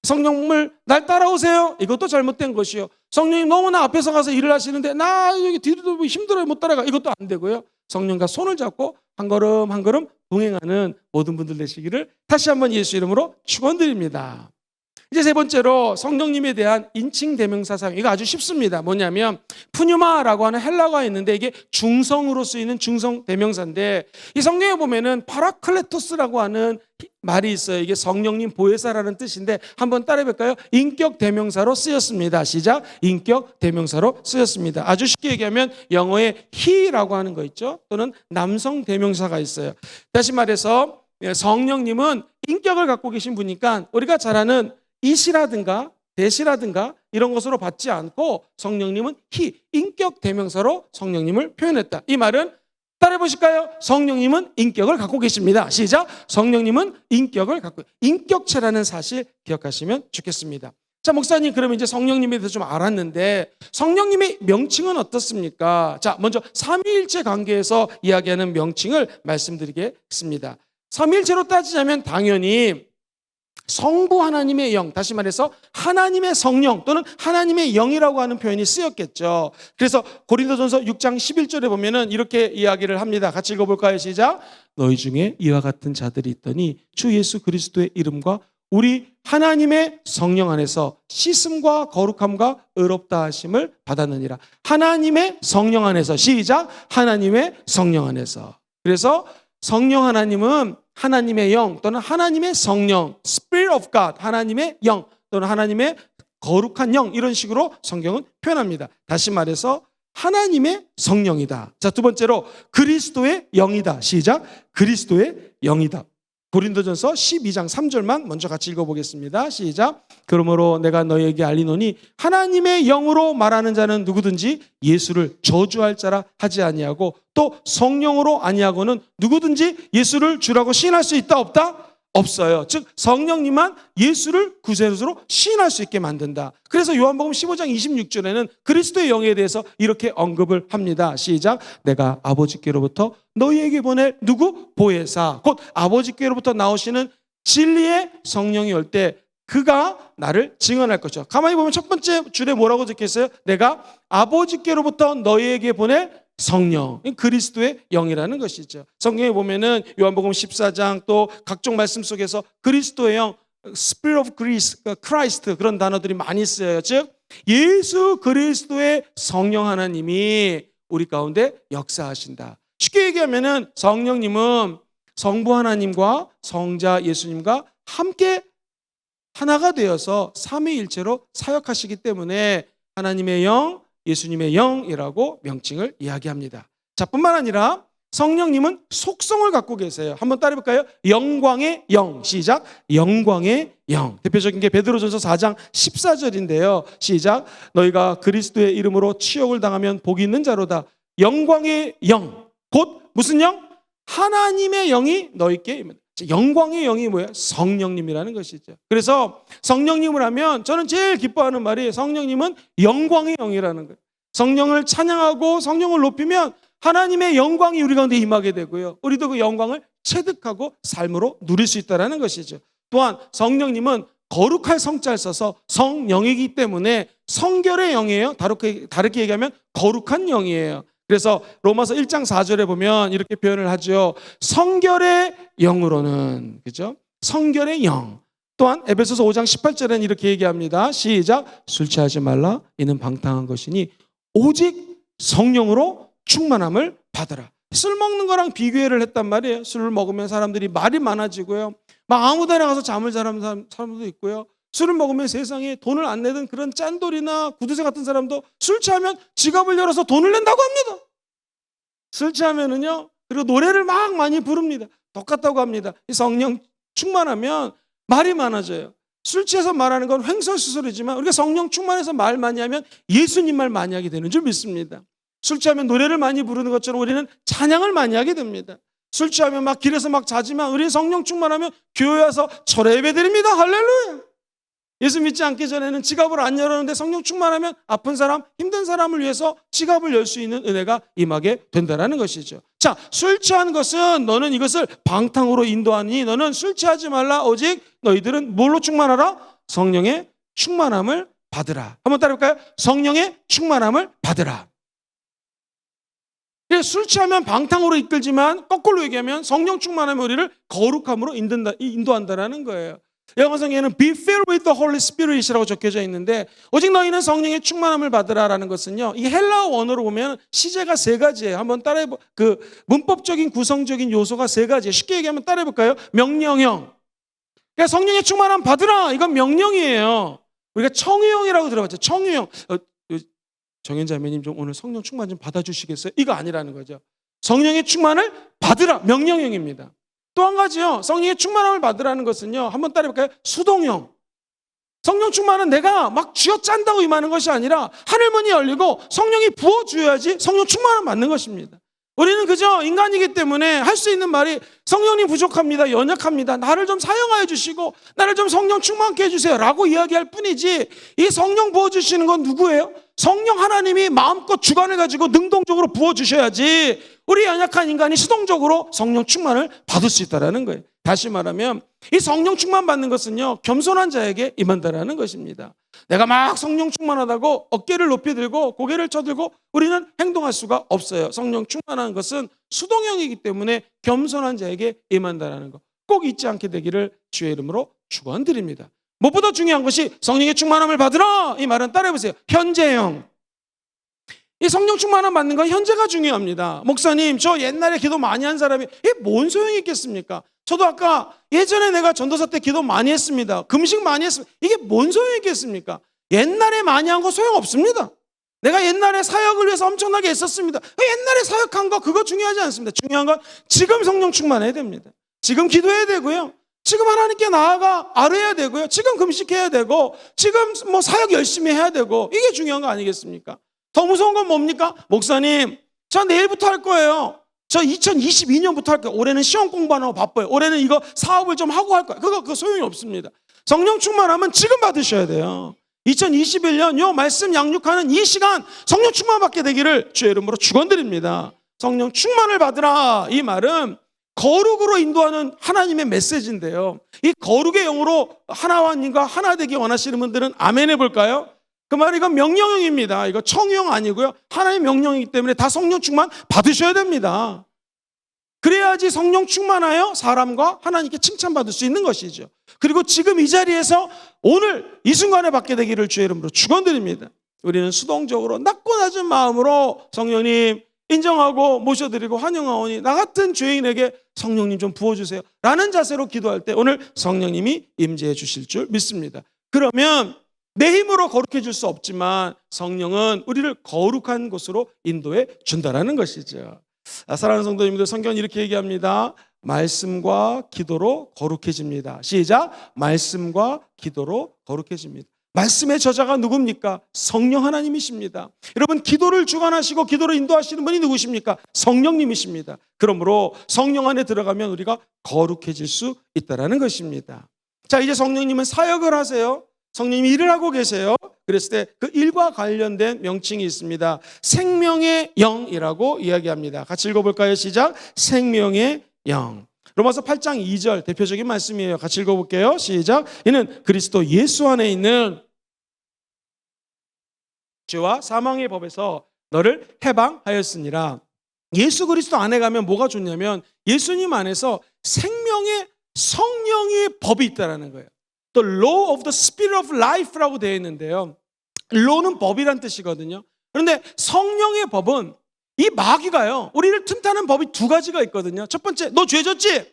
성령을 날 따라오세요. 이것도 잘못된 것이요. 성령님 너무나 앞에서 가서 일을 하시는데 나 여기 뒤로 힘들어요 못 따라가. 이것도 안 되고요. 성령과 손을 잡고 한 걸음 한 걸음 동행하는 모든 분들 되시기를 다시 한번 예수 이름으로 축원드립니다. 이제 세 번째로 성령님에 대한 인칭 대명사 사용. 이거 아주 쉽습니다. 뭐냐면 푸뉴마라고 하는 헬라어가 있는데 이게 중성으로 쓰이는 중성 대명사인데 이 성경에 보면은 파라클레토스라고 하는 말이 있어요. 이게 성령님 보혜사라는 뜻인데 한번 따라해 볼까요? 인격 대명사로 쓰였습니다. 시작. 인격 대명사로 쓰였습니다. 아주 쉽게 얘기하면 영어에 he라고 하는 거 있죠. 또는 남성 대명사가 있어요. 다시 말해서 성령님은 인격을 갖고 계신 분이니까 우리가 잘 아는 이시라든가 대시라든가 이런 것으로 받지 않고 성령님은 인격 대명사로 성령님을 표현했다. 이 말은 따라해 보실까요? 성령님은 인격을 갖고 계십니다. 시작. 성령님은 인격을 갖고 인격체라는 사실 기억하시면 좋겠습니다. 자, 목사님 그러면 이제 성령님에 대해서 좀 알았는데 성령님의 명칭은 어떻습니까? 자, 먼저 삼위일체 관계에서 이야기하는 명칭을 말씀드리겠습니다. 삼위일체로 따지자면 당연히 성부 하나님의 영, 다시 말해서 하나님의 성령 또는 하나님의 영이라고 하는 표현이 쓰였겠죠. 그래서 고린도전서 6장 11절에 보면은 이렇게 이야기를 합니다. 같이 읽어볼까요? 시작. 너희 중에 이와 같은 자들이 있더니 주 예수 그리스도의 이름과 우리 하나님의 성령 안에서 씻음과 거룩함과 의롭다 하심을 받았느니라. 하나님의 성령 안에서. 시작. 하나님의 성령 안에서. 그래서 성령 하나님은 하나님의 영 또는 하나님의 성령, Spirit of God, 하나님의 영 또는 하나님의 거룩한 영, 이런 식으로 성경은 표현합니다. 다시 말해서 하나님의 성령이다. 자, 두 번째로 그리스도의 영이다. 시작. 그리스도의 영이다. 고린도전서 12장 3절만 먼저 같이 읽어보겠습니다. 시작. 그러므로 내가 너희에게 알리노니 하나님의 영으로 말하는 자는 누구든지 예수를 저주할 자라 하지 아니하고 또 성령으로 아니하고는 누구든지 예수를 주라고 시인할 수 있다 없다? 없어요. 즉 성령님만 예수를 구세주로 시인할 수 있게 만든다. 그래서 요한복음 15장 26절에는 그리스도의 영에 대해서 이렇게 언급을 합니다. 시작. 내가 아버지께로부터 너희에게 보낼 누구? 보혜사. 곧 아버지께로부터 나오시는 진리의 성령이 올 때 그가 나를 증언할 것이죠. 가만히 보면 첫 번째 줄에 뭐라고 적혀있어요? 내가 아버지께로부터 너희에게 보낼 성령, 그리스도의 영이라는 것이죠. 성경에 보면은 요한복음 14장 또 각종 말씀 속에서 그리스도의 영, Spirit of Christ 그런 단어들이 많이 쓰여요. 즉 예수 그리스도의 성령 하나님이 우리 가운데 역사하신다. 쉽게 얘기하면은 성령님은 성부 하나님과 성자 예수님과 함께 하나가 되어서 삼위일체로 사역하시기 때문에 하나님의 영, 예수님의 영이라고 명칭을 이야기합니다. 자, 뿐만 아니라 성령님은 속성을 갖고 계세요. 한번 따라해볼까요? 영광의 영. 시작. 영광의 영. 대표적인 게 베드로전서 4장 14절인데요. 시작. 너희가 그리스도의 이름으로 치욕을 당하면 복이 있는 자로다. 영광의 영. 곧 무슨 영? 하나님의 영이 너희께 임한다. 영광의 영이 뭐예요? 성령님이라는 것이죠. 그래서 성령님을 하면 저는 제일 기뻐하는 말이 성령님은 영광의 영이라는 거예요. 성령을 찬양하고 성령을 높이면 하나님의 영광이 우리 가운데 임하게 되고요. 우리도 그 영광을 체득하고 삶으로 누릴 수 있다는 것이죠. 또한 성령님은 거룩할 성자를 써서 성령이기 때문에 성결의 영이에요. 다르게 얘기하면 거룩한 영이에요. 그래서 로마서 1장 4절에 보면 이렇게 표현을 하죠. 성결의 영으로는, 그죠? 성결의 영. 또한 에베소서 5장 18절에는 이렇게 얘기합니다. 시작. 술 취하지 말라. 이는 방탕한 것이니 오직 성령으로 충만함을 받으라. 술 먹는 거랑 비교를 했단 말이에요. 술을 먹으면 사람들이 말이 많아지고요. 막 아무 데나 가서 잠을 자는 사람도 있고요. 술을 먹으면 세상에 돈을 안 내던 그런 짠돌이나 구두쇠 같은 사람도 술 취하면 지갑을 열어서 돈을 낸다고 합니다. 술 취하면은요, 그리고 노래를 막 많이 부릅니다. 똑같다고 합니다. 이 성령 충만하면 말이 많아져요. 술 취해서 말하는 건 횡설수설이지만 우리가 성령 충만해서 말 많이 하면 예수님 말 많이 하게 되는 줄 믿습니다. 술 취하면 노래를 많이 부르는 것처럼 우리는 찬양을 많이 하게 됩니다. 술 취하면 막 길에서 막 자지만 우리는 성령 충만하면 교회 와서 철회 예배 드립니다. 할렐루야. 예수 믿지 않기 전에는 지갑을 안 열었는데 성령 충만하면 아픈 사람, 힘든 사람을 위해서 지갑을 열 수 있는 은혜가 임하게 된다는 것이죠. 자, 술 취한 것은 너는 이것을 방탕으로 인도하니 너는 술 취하지 말라. 오직 너희들은 뭘로 충만하라? 성령의 충만함을 받으라. 한번 따라해볼까요? 성령의 충만함을 받으라. 술 취하면 방탕으로 이끌지만 거꾸로 얘기하면 성령 충만하면 우리를 거룩함으로 인도한다는 거예요. 영어성에는 be filled with the Holy Spirit이라고 적혀져 있는데 오직 너희는 성령의 충만함을 받으라라는 것은요. 이 헬라어 원어로 보면 시제가 세 가지예요. 한번 따라해 그 문법적인 구성적인 요소가 세 가지예요. 쉽게 얘기하면 따라해 볼까요? 명령형. 그러니까 성령의 충만함 받으라. 이건 명령이에요. 우리가 청유형이라고 들어봤죠. 청유형. 정현자매님 좀 오늘 성령 충만 좀 받아주시겠어요? 이거 아니라는 거죠. 성령의 충만을 받으라. 명령형입니다. 또 한 가지요. 성령의 충만함을 받으라는 것은요. 한번 따라해볼까요? 수동형. 성령 충만은 내가 막 쥐어짠다고 임하는 것이 아니라 하늘문이 열리고 성령이 부어주어야지 성령 충만함을 받는 것입니다. 우리는 그저 인간이기 때문에 할 수 있는 말이 성령님 부족합니다. 연약합니다. 나를 좀 사용하여 주시고 나를 좀 성령 충만케 해주세요 라고 이야기할 뿐이지 이 성령 부어주시는 건 누구예요? 성령 하나님이 마음껏 주관을 가지고 능동적으로 부어주셔야지 우리 연약한 인간이 수동적으로 성령 충만을 받을 수 있다는 거예요. 다시 말하면 이 성령 충만 받는 것은요 겸손한 자에게 임한다는 것입니다. 내가 막 성령 충만하다고 어깨를 높이 들고 고개를 쳐들고 우리는 행동할 수가 없어요. 성령 충만한 것은 수동형이기 때문에 겸손한 자에게 임한다는 것 꼭 잊지 않게 되기를 주의 이름으로 축원드립니다. 무엇보다 중요한 것이 성령의 충만함을 받으라. 이 말은 따라해보세요. 현재형. 이 성령 충만함 받는 건 현재가 중요합니다. 목사님, 저 옛날에 기도 많이 한 사람이 이게 뭔 소용이 있겠습니까? 저도 아까 예전에 내가 전도사 때 기도 많이 했습니다. 금식 많이 했습니다. 이게 뭔 소용이 있겠습니까? 옛날에 많이 한 거 소용없습니다. 내가 옛날에 사역을 위해서 엄청나게 했었습니다. 옛날에 사역한 거 그거 중요하지 않습니다. 중요한 건 지금 성령 충만해야 됩니다. 지금 기도해야 되고요. 지금 하나님께 나아가 아뢰야 되고요. 지금 금식해야 되고 지금 뭐 사역 열심히 해야 되고 이게 중요한 거 아니겠습니까? 더 무서운 건 뭡니까? 목사님, 저 내일부터 할 거예요. 저 2022년부터 할 거예요. 올해는 시험 공부하느라고 바빠요. 올해는 이거 사업을 좀 하고 할 거예요. 그거 소용이 없습니다. 성령 충만하면 지금 받으셔야 돼요. 2021년 요 말씀 양육하는 이 시간 성령 충만 받게 되기를 주의 이름으로 축원드립니다. 성령 충만을 받으라. 이 말은 거룩으로 인도하는 하나님의 메시지인데요. 이 거룩의 영으로 하나님과 하나 되기 원하시는 분들은 아멘 해볼까요? 그 말 이건 명령형입니다. 이거 청유형 아니고요. 하나님의 명령이기 때문에 다 성령 충만 받으셔야 됩니다. 그래야지 성령 충만하여 사람과 하나님께 칭찬받을 수 있는 것이죠. 그리고 지금 이 자리에서 오늘 이 순간에 받게 되기를 주의 이름으로 축원드립니다. 우리는 수동적으로 낮고 낮은 마음으로 성령님 인정하고 모셔드리고 환영하오니 나 같은 죄인에게 성령님 좀 부어주세요 라는 자세로 기도할 때 오늘 성령님이 임재해 주실 줄 믿습니다. 그러면 내 힘으로 거룩해질 수 없지만 성령은 우리를 거룩한 곳으로 인도해 준다라는 것이죠. 사랑하는 성도님들, 성경은 이렇게 얘기합니다. 말씀과 기도로 거룩해집니다. 시작. 말씀과 기도로 거룩해집니다. 말씀의 저자가 누굽니까? 성령 하나님이십니다. 여러분, 기도를 주관하시고 기도를 인도하시는 분이 누구십니까? 성령님이십니다. 그러므로 성령 안에 들어가면 우리가 거룩해질 수 있다는 것입니다. 자, 이제 성령님은 사역을 하세요. 성령님이 일을 하고 계세요. 그랬을 때 그 일과 관련된 명칭이 있습니다. 생명의 영이라고 이야기합니다. 같이 읽어볼까요? 시작. 생명의 영. 로마서 8장 2절 대표적인 말씀이에요. 같이 읽어볼게요. 시작. 이는 그리스도 예수 안에 있는 죄와 사망의 법에서 너를 해방하였으니라. 예수 그리스도 안에 가면 뭐가 좋냐면 예수님 안에서 생명의 성령의 법이 있다는 거예요. The law of the spirit of life라고 되어 있는데요. law는 법이란 뜻이거든요. 그런데 성령의 법은 이 마귀가요, 우리를 틈타는 법이 두 가지가 있거든요. 첫 번째, 너 죄 졌지?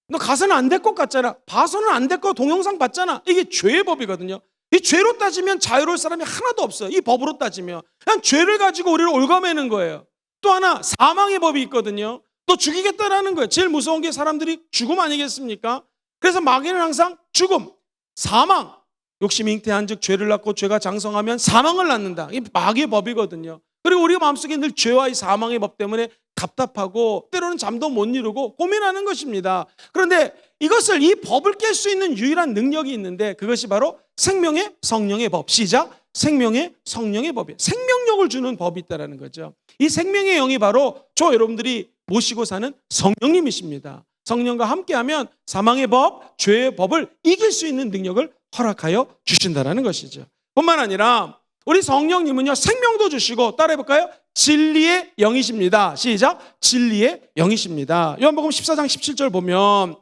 너 가서는 안 될 것 같잖아. 봐서는 안 될 거 동영상 봤잖아. 이게 죄의 법이거든요. 이 죄로 따지면 자유로울 사람이 하나도 없어요. 이 법으로 따지면 그냥 죄를 가지고 우리를 올가매는 거예요. 또 하나, 사망의 법이 있거든요. 또 죽이겠다라는 거예요. 제일 무서운 게 사람들이 죽음 아니겠습니까? 그래서 마귀는 항상 죽음, 사망, 욕심이 잉태한 즉 죄를 낳고 죄가 장성하면 사망을 낳는다. 이게 마귀의 법이거든요. 그리고 우리 마음속에 늘 죄와 이 사망의 법 때문에 답답하고 때로는 잠도 못 이루고 고민하는 것입니다. 그런데 이것을, 이 법을 깰 수 있는 유일한 능력이 있는데 그것이 바로 생명의 성령의 법. 시작. 생명의 성령의 법이에요. 생명력을 주는 법이 있다는 거죠. 이 생명의 영이 바로 저 여러분들이 모시고 사는 성령님이십니다. 성령과 함께하면 사망의 법, 죄의 법을 이길 수 있는 능력을 허락하여 주신다는 것이죠. 뿐만 아니라 우리 성령님은요, 생명도 주시고, 따라해볼까요? 진리의 영이십니다. 시작. 진리의 영이십니다. 요한복음 14장 17절 보면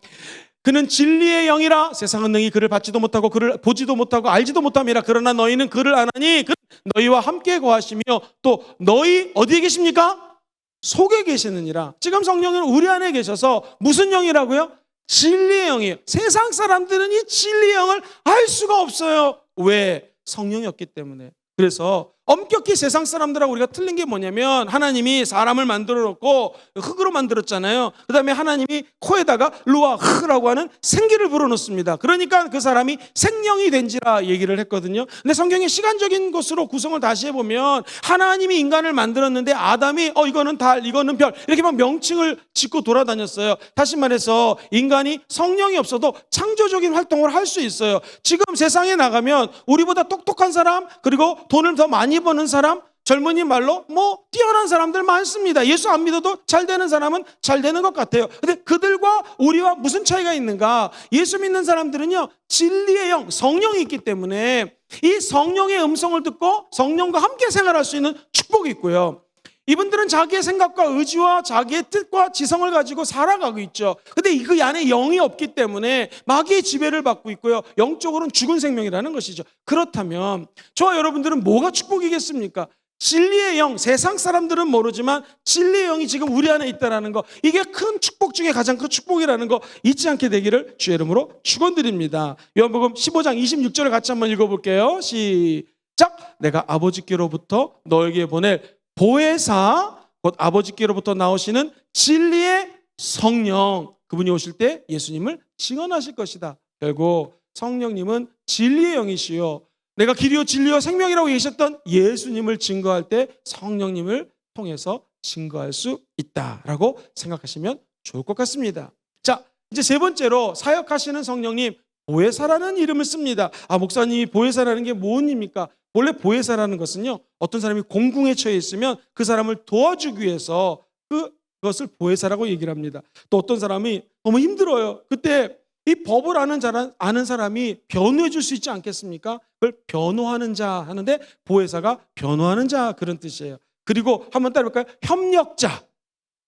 그는 진리의 영이라 세상은 능히 그를 받지도 못하고 그를 보지도 못하고 알지도 못함이라. 그러나 너희는 그를 아나니 그는 너희와 함께 거하시며 또 너희 어디에 계십니까? 속에 계시느니라. 지금 성령은 우리 안에 계셔서 무슨 영이라고요? 진리의 영이에요. 세상 사람들은 이 진리의 영을 알 수가 없어요. 왜? 성령이 없기 때문에. 그래서 엄격히 세상 사람들하고 우리가 틀린 게 뭐냐면 하나님이 사람을 만들어 놓고 흙으로 만들었잖아요. 그 다음에 하나님이 코에다가 루아흐라고 하는 생기를 불어넣습니다. 그러니까 그 사람이 생명이 된지라 얘기를 했거든요. 근데 성경의 시간적인 것으로 구성을 다시 해보면 하나님이 인간을 만들었는데 아담이 이거는 달, 이거는 별 이렇게 막 명칭을 짓고 돌아다녔어요. 다시 말해서 인간이 성령이 없어도 창조적인 활동을 할 수 있어요. 지금 세상에 나가면 우리보다 똑똑한 사람, 그리고 돈을 더 많이 버는 사람, 젊은이 말로 뛰어난 사람들 많습니다. 예수 안 믿어도 잘 되는 사람은 잘 되는 것 같아요. 근데 그들과 우리와 무슨 차이가 있는가? 예수 믿는 사람들은요, 진리의 영, 성령이 있기 때문에 이 성령의 음성을 듣고 성령과 함께 생활할 수 있는 축복이 있고요. 이분들은 자기의 생각과 의지와 자기의 뜻과 지성을 가지고 살아가고 있죠. 근데 그 안에 영이 없기 때문에 마귀의 지배를 받고 있고요. 영적으로는 죽은 생명이라는 것이죠. 그렇다면 저와 여러분들은 뭐가 축복이겠습니까? 진리의 영, 세상 사람들은 모르지만 진리의 영이 지금 우리 안에 있다는 거, 이게 큰 축복 중에 가장 큰 축복이라는 거 잊지 않게 되기를 주의 이름으로 축원드립니다. 요한복음 15장 26절을 같이 한번 읽어볼게요. 시작. 내가 아버지께로부터 너에게 보낼 보혜사, 곧 아버지께로부터 나오시는 진리의 성령, 그분이 오실 때 예수님을 증언하실 것이다. 결국 성령님은 진리의 영이시요, 내가 길이요 진리요 생명이라고 계셨던 예수님을 증거할 때 성령님을 통해서 증거할 수 있다라고 생각하시면 좋을 것 같습니다. 자, 이제 세 번째로 사역하시는 성령님, 보혜사라는 이름을 씁니다. 목사님이 보혜사라는 게 뭔 의미입니까? 원래 보혜사라는 것은요, 어떤 사람이 공궁에 처해 있으면 그 사람을 도와주기 위해서 그 그것을 보혜사라고 얘기를 합니다. 또 어떤 사람이 너무 힘들어요. 그때 이 법을 아는 사람이 변호해 줄 수 있지 않겠습니까? 그걸 변호하는 자 하는데 보혜사가 변호하는 자 그런 뜻이에요. 그리고 한번 따라볼까요? 협력자.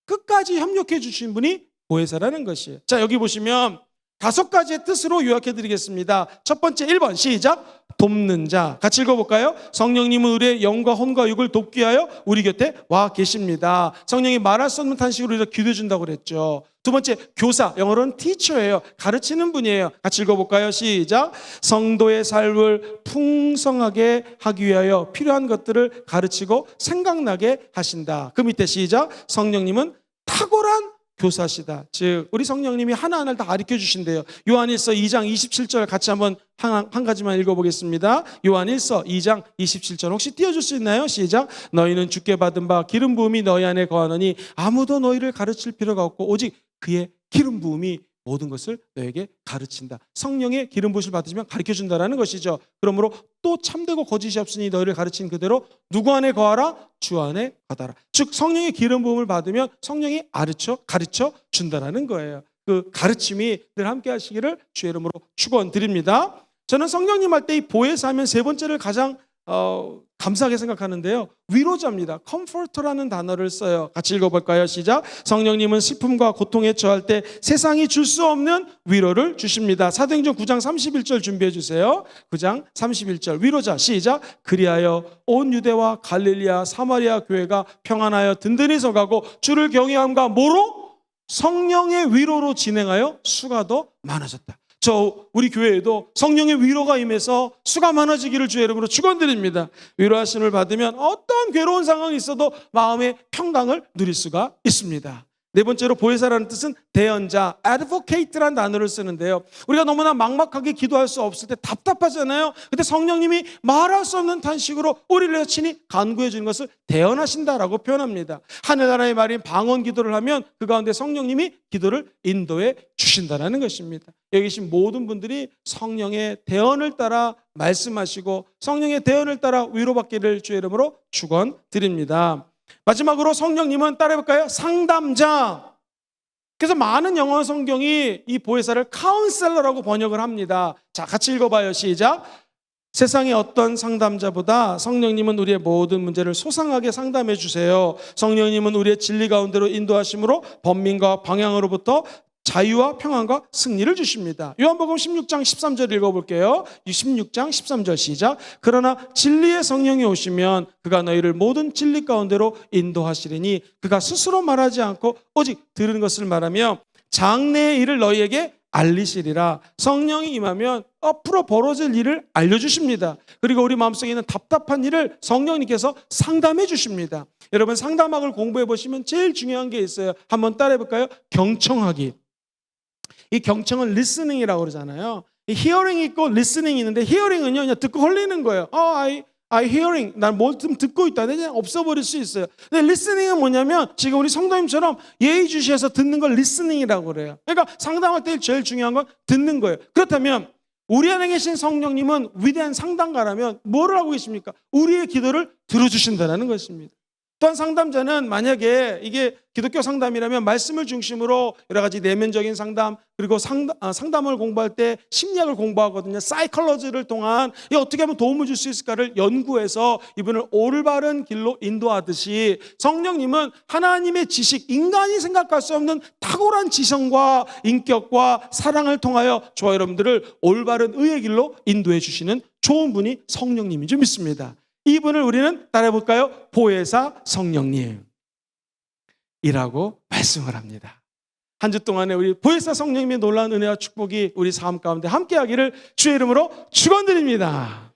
끝까지 협력해 주신 분이 보혜사라는 것이에요. 자, 여기 보시면 5가지의 뜻으로 요약해 드리겠습니다. 첫 번째 1번 시작. 돕는 자. 같이 읽어볼까요? 성령님은 우리의 영과 혼과 육을 돕기 위하여 우리 곁에 와 계십니다. 성령이 말할 수 없는 탄식으로 우리가 기도해 준다고 그랬죠. 두 번째 교사. 영어로는 teacher예요. 가르치는 분이에요. 같이 읽어볼까요? 시작. 성도의 삶을 풍성하게 하기 위하여 필요한 것들을 가르치고 생각나게 하신다. 그 밑에 시작. 성령님은 탁월한 교사시다. 즉 우리 성령님이 하나하나를 다 가르쳐 주신대요. 요한일서 2장 27절 같이 한번 한 가지만 읽어보겠습니다. 요한일서 2장 27절 혹시 띄워줄 수 있나요? 시작. 너희는 주께 받은 바 기름 부음이 너희 안에 거하노니 아무도 너희를 가르칠 필요가 없고 오직 그의 기름 부음이 모든 것을 너에게 가르친다. 성령의 기름 부으심을 받으시면 가르쳐준다는 것이죠. 그러므로 또 참되고 거짓이 없으니 너희를 가르친 그대로 누구 안에 거하라? 주 안에 거하라. 즉 성령의 기름 부음을 받으면 성령이 가르쳐 준다는 거예요. 그 가르침이 늘 함께 하시기를 주의 이름으로 축원드립니다. 저는 성령님 할 때 이 보혜사 하면 세 번째를 가장 감사하게 생각하는데요. 위로자입니다. comfort라는 단어를 써요. 같이 읽어볼까요? 시작. 성령님은 슬픔과 고통에 처할 때 세상이 줄 수 없는 위로를 주십니다. 사도행전 9장 31절 준비해 주세요. 9장 31절 위로자 시작. 그리하여 온 유대와 갈릴리아 사마리아 교회가 평안하여 든든히 서가고 주를 경외함과 뭐로? 성령의 위로로 진행하여 수가 더 많아졌다. 우리 교회에도 성령의 위로가 임해서 수가 많아지기를 주의 이름으로 축원드립니다. 위로하심을 받으면 어떤 괴로운 상황이 있어도 마음의 평강을 누릴 수가 있습니다. 네 번째로 보혜사라는 뜻은 대언자, advocate라는 단어를 쓰는데요. 우리가 너무나 막막하게 기도할 수 없을 때 답답하잖아요. 그때 성령님이 말할 수 없는 탄식으로 우리를 친히 간구해 주는 것을 대언하신다라고 표현합니다. 하늘나라의 말인 방언 기도를 하면 그 가운데 성령님이 기도를 인도해 주신다는 것입니다. 여기 계신 모든 분들이 성령의 대언을 따라 말씀하시고 성령의 대언을 따라 위로받기를 주의 이름으로 축원드립니다. 마지막으로 성령님은 따라해볼까요? 상담자. 그래서 많은 영어 성경이 이 보혜사를 카운셀러라고 번역을 합니다. 자, 같이 읽어봐요. 시작. 세상의 어떤 상담자보다 성령님은 우리의 모든 문제를 소상하게 상담해 주세요. 성령님은 우리의 진리 가운데로 인도하심으로 번민과 방향으로부터 자유와 평안과 승리를 주십니다. 요한복음 16장 13절 읽어볼게요. 16장 13절 시작. 그러나 진리의 성령이 오시면 그가 너희를 모든 진리 가운데로 인도하시리니 그가 스스로 말하지 않고 오직 들은 것을 말하며 장래의 일을 너희에게 알리시리라. 성령이 임하면 앞으로 벌어질 일을 알려주십니다. 그리고 우리 마음속에 있는 답답한 일을 성령님께서 상담해 주십니다. 여러분 상담학을 공부해 보시면 제일 중요한 게 있어요. 한번 따라해 볼까요? 경청하기. 이 경청은 listening이라고 그러잖아요. 이 hearing이 있고 listening이 있는데 hearing은요 그냥 듣고 흘리는 거예요. I hearing. 난 뭘 좀 듣고 있다. 그냥 없어버릴 수 있어요. 근데 listening은 뭐냐면 지금 우리 성도님처럼 예의주시해서 듣는 걸 listening이라고 그래요. 그러니까 상담할 때 제일 중요한 건 듣는 거예요. 그렇다면 우리 안에 계신 성령님은 위대한 상담가라면 뭐를 하고 계십니까? 우리의 기도를 들어주신다는 것입니다. 또한 상담자는 만약에 이게 기독교 상담이라면 말씀을 중심으로 여러 가지 내면적인 상담 그리고 상담을 공부할 때 심리학을 공부하거든요. 사이콜로지를 통한 어떻게 하면 도움을 줄 수 있을까를 연구해서 이분을 올바른 길로 인도하듯이 성령님은 하나님의 지식, 인간이 생각할 수 없는 탁월한 지성과 인격과 사랑을 통하여 저와 여러분들을 올바른 의의 길로 인도해 주시는 좋은 분이 성령님인 줄 믿습니다. 이분을 우리는 따라해볼까요? 보혜사 성령님 이라고 말씀을 합니다. 한 주 동안에 우리 보혜사 성령님의 놀라운 은혜와 축복이 우리 삶 가운데 함께하기를 주의 이름으로 축원드립니다.